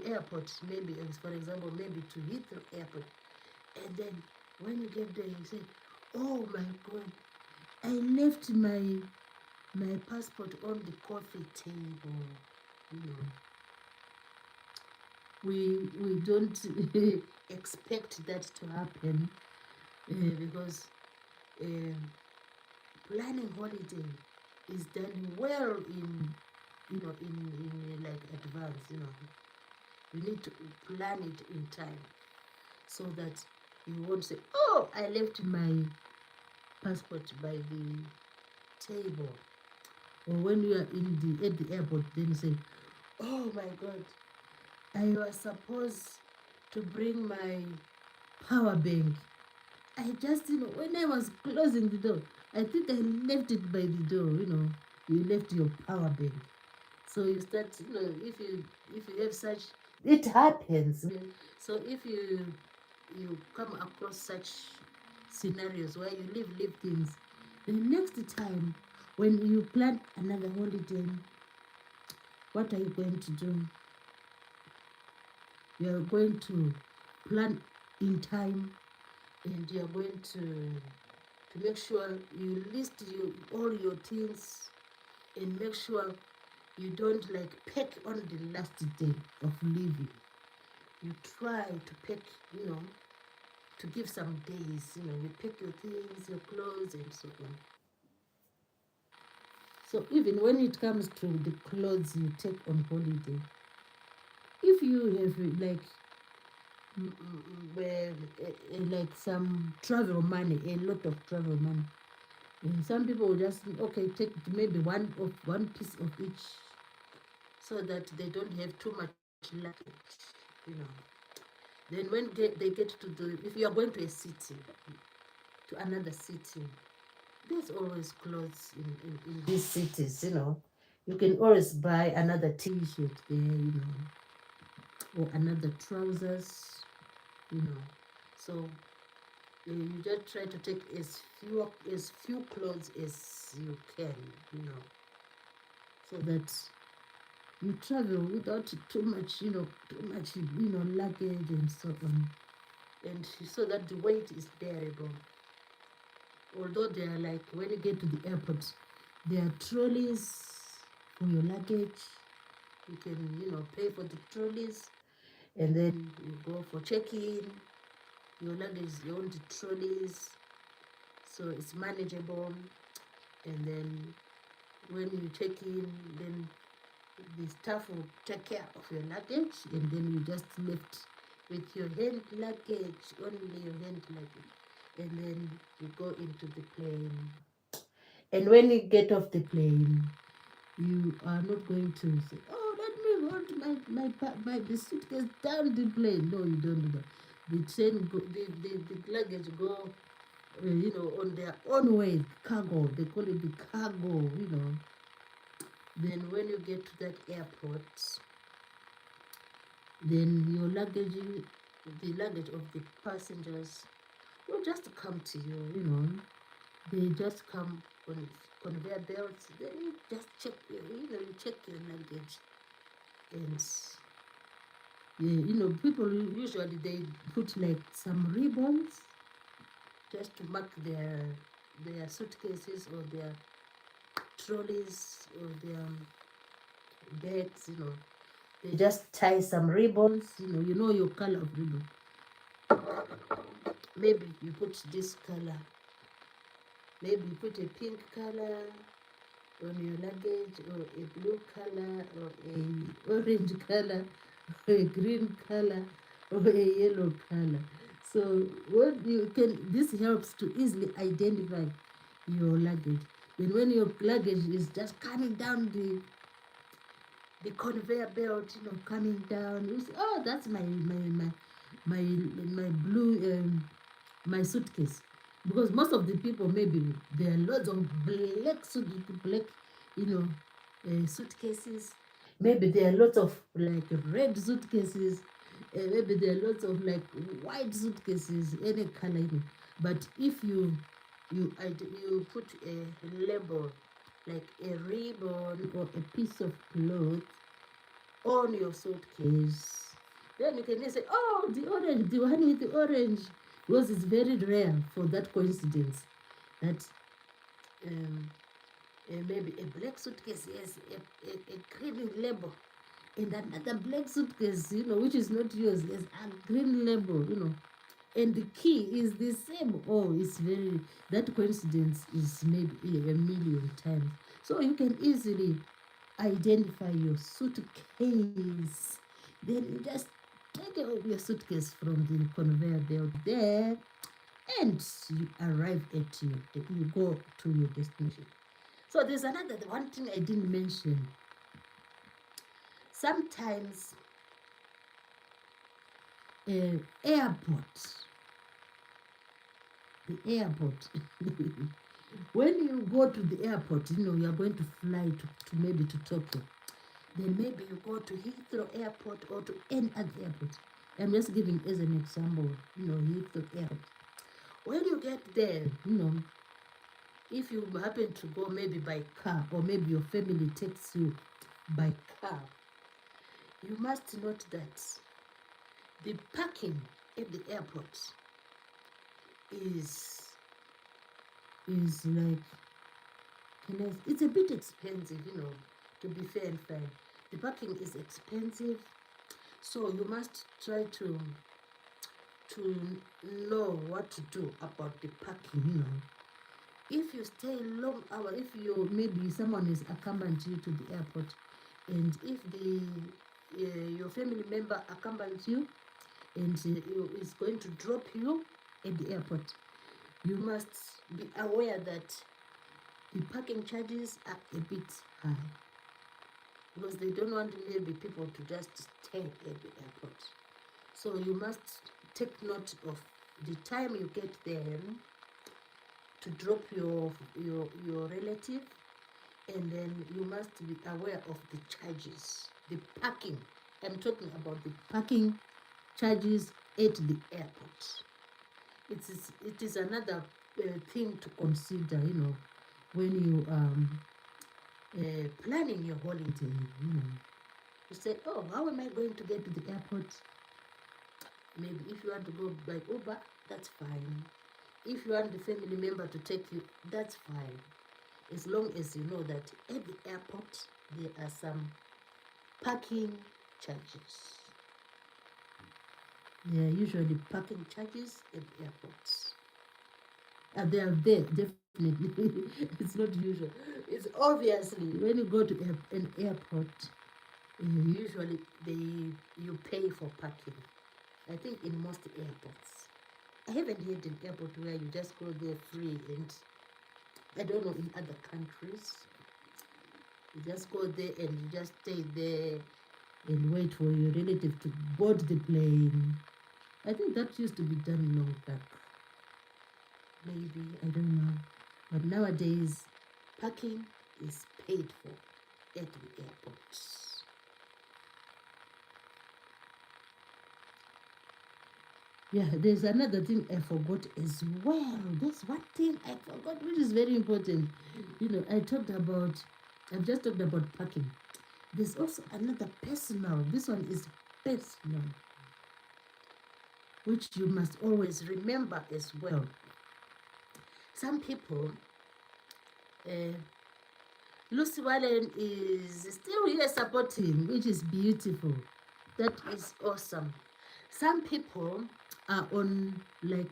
airport, maybe, for example, maybe to Heathrow Airport, and then when you get there, you say, oh my God, I left my passport on the coffee table. We don't expect that to happen because planning holiday is done well in like advance. You need to plan it in time so that you won't say, oh, I left my passport by the table. Or when you are at the airport, then you say, "Oh my God, I was supposed to bring my power bank. I just, when I was closing the door, I think I left it by the door. You left your power bank. So you start, if you have such, it happens. So if you come across such scenarios where you leave things, the next time when you plan another holiday, what are you going to do? You are going to plan in time, and you are going to make sure you list all your things, and make sure you don't like pack on the last day of leaving. You try to pack, to give some days, you pack your things, your clothes, and so on. So even when it comes to the clothes you take on holiday, if you have like some travel money, a lot of travel money, and some people will just take maybe one piece of each, so that they don't have too much luggage, you know. Then when they get to if you are going to a city, to another city, there's always clothes in these cities. You can always buy another t-shirt there, or another trousers, you know. So you just try to take as few clothes as you can, so that you travel without too much luggage and so on, and so that the weight is bearable. Although they are like, when you get to the airport, there are trolleys for your luggage. You can, pay for the trolleys, and then you go for check-in. Your luggage is on the trolleys, so it's manageable. And then when you check in, then the staff will take care of your luggage, and then you just left with your hand luggage, only your hand luggage. And then you go into the plane. And when you get off the plane, you are not going to say, "Oh, let me hold my the suitcase down the plane." No, you don't do that. The train go, the luggage go, on their own way. Cargo, they call it the cargo. Then when you get to that airport, then the luggage of the passengers will just come to you. They just come on conveyor belts. Then you just check, you check your luggage, and people usually they put like some ribbons just to mark their suitcases or their trolleys or their bags. They just tie some ribbons. Your color of ribbon. Maybe you put this color. Maybe you put a pink color on your luggage, or a blue color, or a orange color, or a green color, or a yellow color. So what you can this helps to easily identify your luggage. Then when your luggage is just coming down the conveyor belt, coming down, you say, "Oh, that's my blue my suitcase." Because most of the people, maybe there are lots of black, suitcases. Maybe there are lots of like red suitcases. Maybe there are lots of like white suitcases, any color. But if you put a label, like a ribbon or a piece of cloth on your suitcase, then you can just say, "Oh, the orange, the one with the orange," because it's very rare for that coincidence that um, maybe a black suitcase has a green label, and another black suitcase, which is not yours, has a green label. And the key is the same. Oh, it's very, that coincidence is maybe a million times. So you can easily identify your suitcase. Then you just take your suitcase from the conveyor belt there, and you arrive you go to your destination. So there's another one thing I didn't mention. Sometimes airport, the airport. When you go to the airport, you are going to fly to maybe to Tokyo. Then maybe you go to Heathrow Airport or to any other airport. I'm just giving as an example, Heathrow Airport. When you get there, if you happen to go maybe by car or maybe your family takes you by car, you must note that the parking at the airport is like, it's a bit expensive, to be fair and fair. The parking is expensive, so you must try to know what to do about the parking. If you stay long hour, if you maybe someone is accompanying you to the airport, and if your family member accompanies you and is going to drop you at the airport, you must be aware that the parking charges are a bit high, because they don't want maybe people to just stay at the airport. So you must take note of the time you get there to drop your relative, and then you must be aware of the charges, the parking. I'm talking about the parking charges at the airport. It is another thing to consider, when you planning your holiday. You say, oh, how am I going to get to the airport? Maybe if you want to go by Uber, that's fine. If you want the family member to take you, that's fine. As long as you know that at the airport, there are some parking charges. There are usually parking charges at airports. And they are there, definitely. It's not usual. It's obviously, when you go to an airport, usually you pay for parking. I think in most airports. I haven't heard an airport where you just go there free, and I don't know in other countries. You just go there and you just stay there and wait for your relative to board the plane. I think that used to be done long back. Maybe, I don't know. But nowadays, parking is paid for at the airports. Yeah, there's another thing I forgot as well. There's one thing I forgot, which is very important. I've just talked about parking. There's also another personal. This one is personal, which you must always remember as well. Some people, Lucy Wallen is still here supporting, which is beautiful. That is awesome. Some people are on like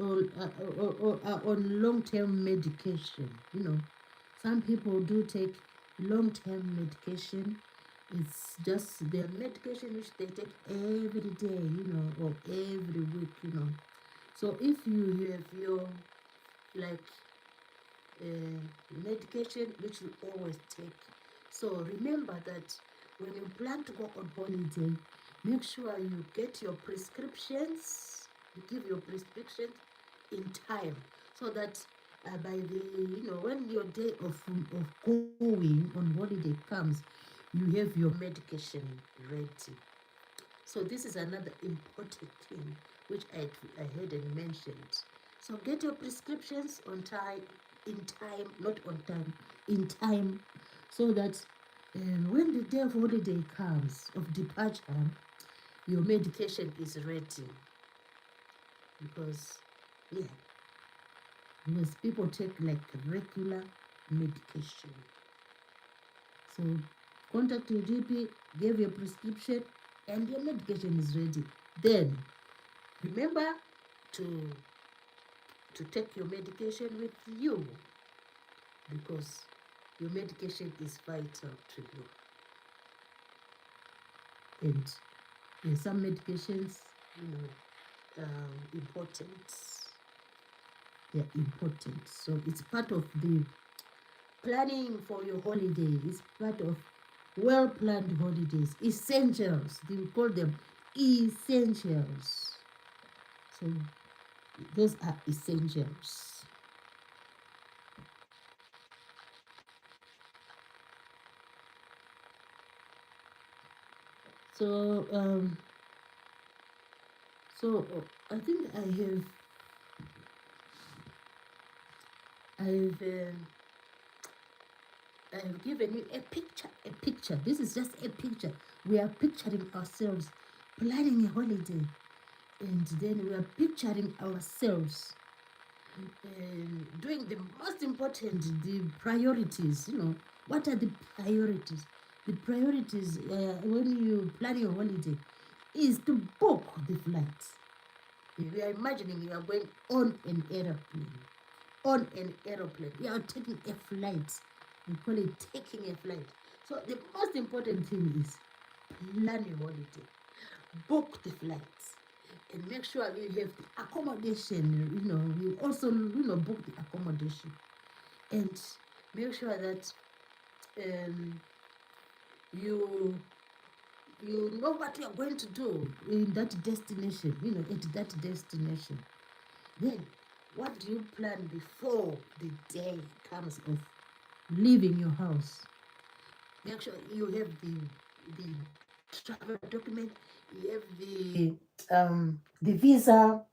on long-term medication. Some people do take long-term medication. It's just their medication which they take every day, or every week, So if you have your medication which you always take, so remember that when you plan to go on holiday, make sure you get your prescriptions, you give your prescriptions in time, so that by the, when your day of going on holiday comes, you have your medication ready. So this is another important thing which I hadn't mentioned. So get your prescriptions on time, in time, not on time, in time, so that when the day of holiday comes, of departure, your medication is ready. Because people take like regular medication. So contact your GP, give your prescription, and your medication is ready. Then remember to take your medication with you, because your medication is vital to you. And some medications, important. they're important. So it's part of the planning for your holiday. It's part of well-planned holidays. Essentials. They call them essentials. So those are essentials. So I think I've I've given you a picture. A picture. This is just a picture. We are picturing ourselves planning a holiday, and then we are picturing ourselves doing the most important, the priorities. What are the priorities? The priorities when you plan your holiday is to book the flights. We are imagining you are going on an aeroplane. On an aeroplane. You are taking a flight. We call it taking a flight. So the most important thing is plan your holiday. Book the flights. And make sure you have the accommodation. You also book the accommodation. And make sure that you know what you're going to do in that destination, at that destination. Then, what do you plan before the day comes of leaving your house? Make sure you have the travel document, you have the visa,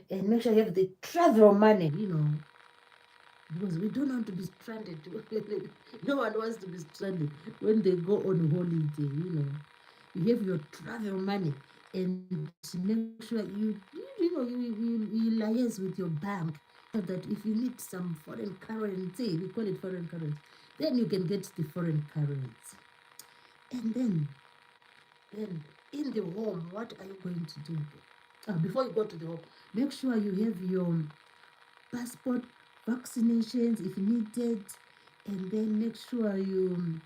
and make sure you have the travel money, because we don't want to be stranded. No one wants to be stranded when they go on holiday. You have your travel money, and make sure you liaise with your bank so that if you need some foreign currency, we call it foreign currency, then you can get the foreign currency. And then in the home, what are you going to do? Before you go to the home, make sure you have your passport, vaccinations if needed, and then make sure uh, you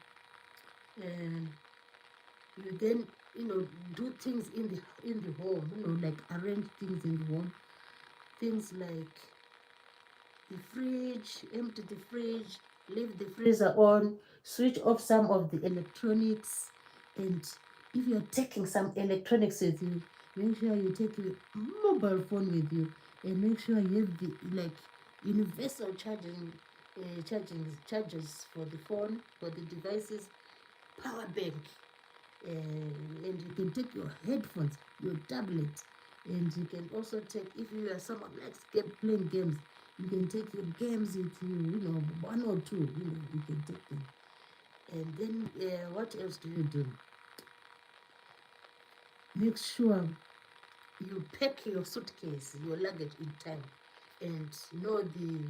then do things in the home, like arrange things in the home, things like the fridge, empty the fridge, leave the freezer on, switch off some of the electronics, and if you're taking some electronics with you, make sure you take your mobile phone with you, and make sure you have the universal chargers for the phone, for the devices, power bank, and you can take your headphones, your tablet, and you can also take, if you are someone likes playing games, you can take your games with you, one or two, you can take them. And then what else do you do? Make sure you pack your suitcase, your luggage in time, and know the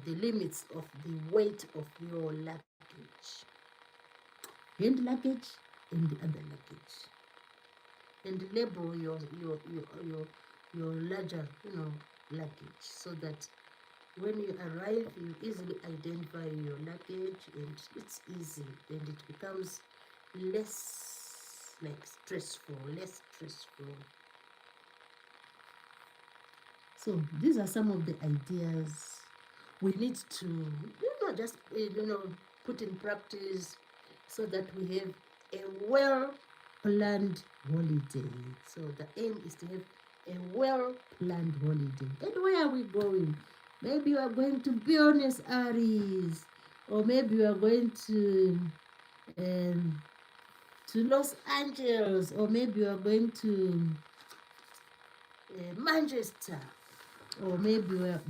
limits of the weight of your luggage, hand luggage and the other luggage, and label your larger luggage, so that when you arrive you easily identify your luggage, and it's easy, and it becomes less less stressful. So these are some of the ideas we need to just put in practice, so that we have a well planned holiday. So the aim is to have a well planned holiday. And where are we going? Maybe we are going to Buenos Aires, or maybe we are going to Los Angeles, or maybe we are going to Manchester, or maybe we are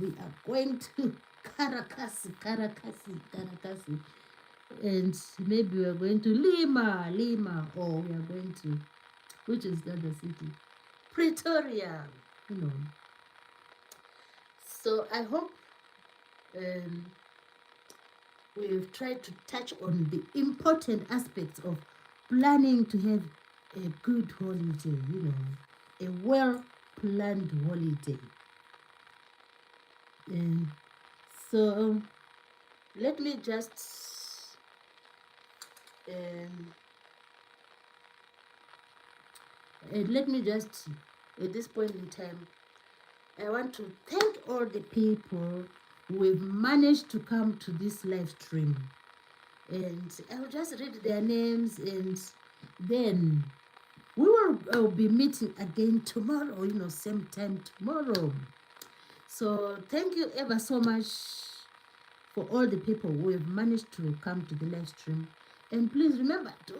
going to Caracas, and maybe we are going to Lima, or we are going to, which is the other city, Pretoria, you know. So I hope we've tried to touch on the important aspects of planning to have a good holiday, a well-planned holiday. And so let me just at this point in time I want to thank all the people who have managed to come to this live stream. And I'll just read their names, and then we will be meeting again tomorrow, same time tomorrow. So thank you ever so much for all the people who have managed to come to the live stream. And please remember to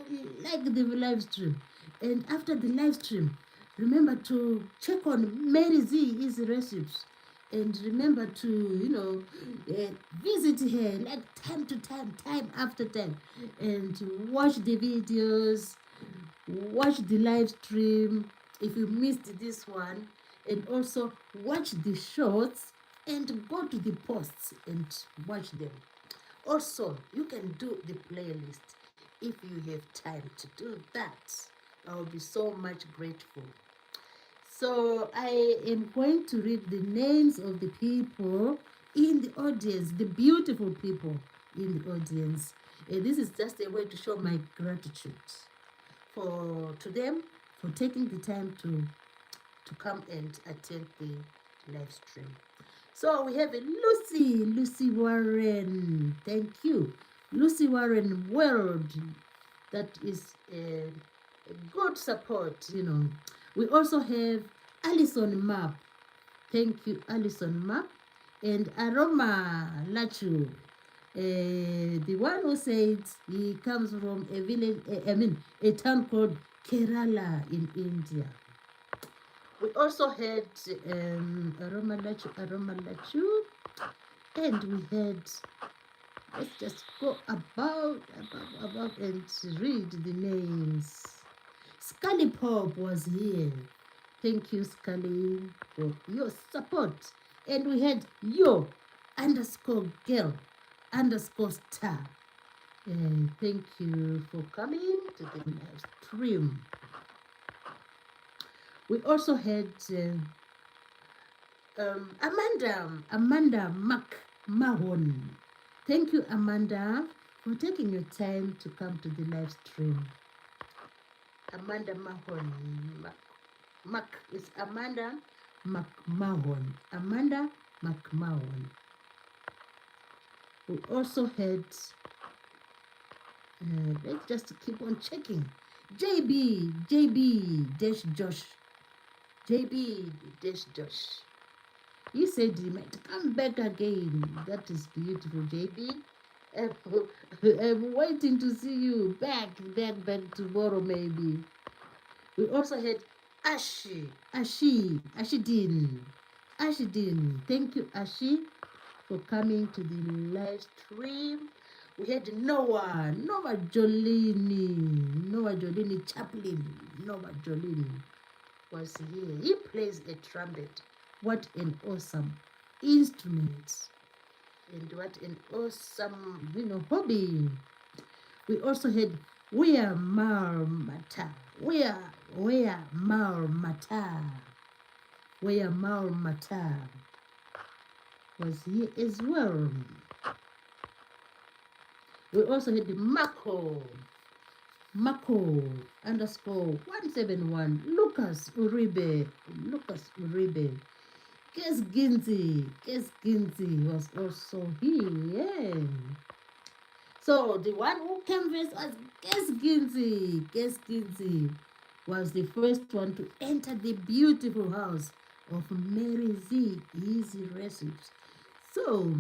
like the live stream. And after the live stream, remember to check on Mary Z Easy Recipes. And remember to, visit her like time to time, time after time. And watch the videos, watch the live stream if you missed this one. And also watch the shorts and go to the posts and watch them. Also, you can do the playlist if you have time to do that. I'll be so much grateful. So I am going to read the names of the people in the audience, the beautiful people in the audience. This is just a way to show my gratitude to them for taking the time to come and attend the live stream. So we have Lucy Warren. Thank you. Lucy Warren World. That is a good support, We also have Alison Map. Thank you, Alison Map. And Aroma Lachu. The one who said he comes from a village, a town called Kerala in India. We also had Aroma Lachu, and we had, let's just go above and read the names. Scully Pop was here. Thank you, Scully, for your support. And we had yo _girl_star. And thank you for coming to the live stream. We also had Amanda McMahon. Thank you, Amanda, for taking your time to come to the live stream. Amanda Mahon. It's Amanda McMahon. Amanda McMahon. We also had, let's just keep on checking. JB-Josh. JB-Josh. He said he might come back again. That is beautiful, JB. I'm waiting to see you back tomorrow, maybe. We also had Ashidin. Thank you, Ashi, for coming to the live stream. We had Noah Jolini Chaplin. Noah Jolini was here. He plays a trumpet. What an awesome instrument. And what an awesome, hobby. We also had Wea Marmata. Wea Marmata was here as well. We also had the Mako _171. Lucas Uribe. Kes Ginzi was also here. So the one who came first was Kes Ginzi. Was the first one to enter the beautiful house of Mary Z Easy Recipes. So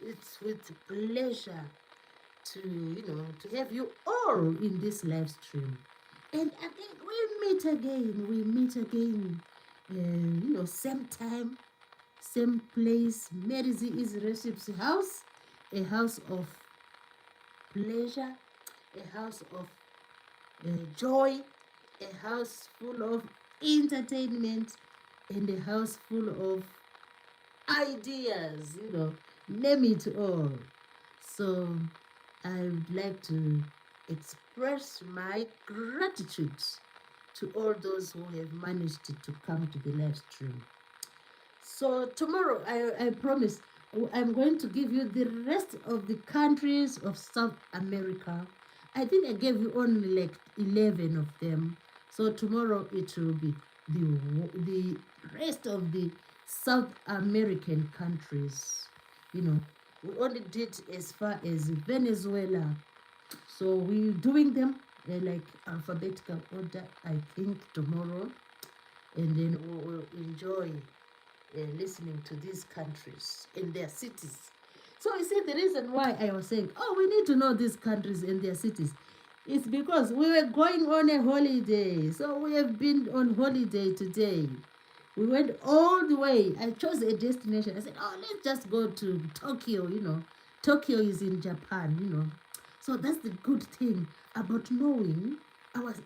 it's with pleasure to have you all in this live stream. And I think we meet again. Same time, same place. Mary Z Easy Recipes house, a house of pleasure, a house of joy, a house full of entertainment, and a house full of ideas, name it all. So I would like to express my gratitude to all those who have managed to come to the live stream. So tomorrow, I promise, I'm going to give you the rest of the countries of South America. I think I gave you only like 11 of them. So tomorrow it will be the rest of the South American countries. You know, we only did as far as Venezuela. So we're doing them like alphabetical order, I think, tomorrow. And then we'll enjoy listening to these countries and their cities. So you see, the reason why I was saying, oh, we need to know these countries and their cities is because we were going on a holiday. So we have been on holiday today. We went all the way. I chose a destination. I said, oh, let's just go to Tokyo, you know. Tokyo is in Japan, you know. So that's the good thing about knowing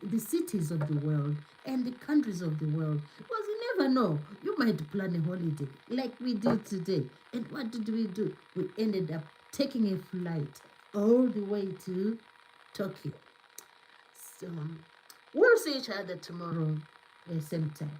the cities of the world and the countries of the world. Because you never know. You might plan a holiday like we did today. And what did we do? We ended up taking a flight all the way to Tokyo. So we'll see each other tomorrow, same time.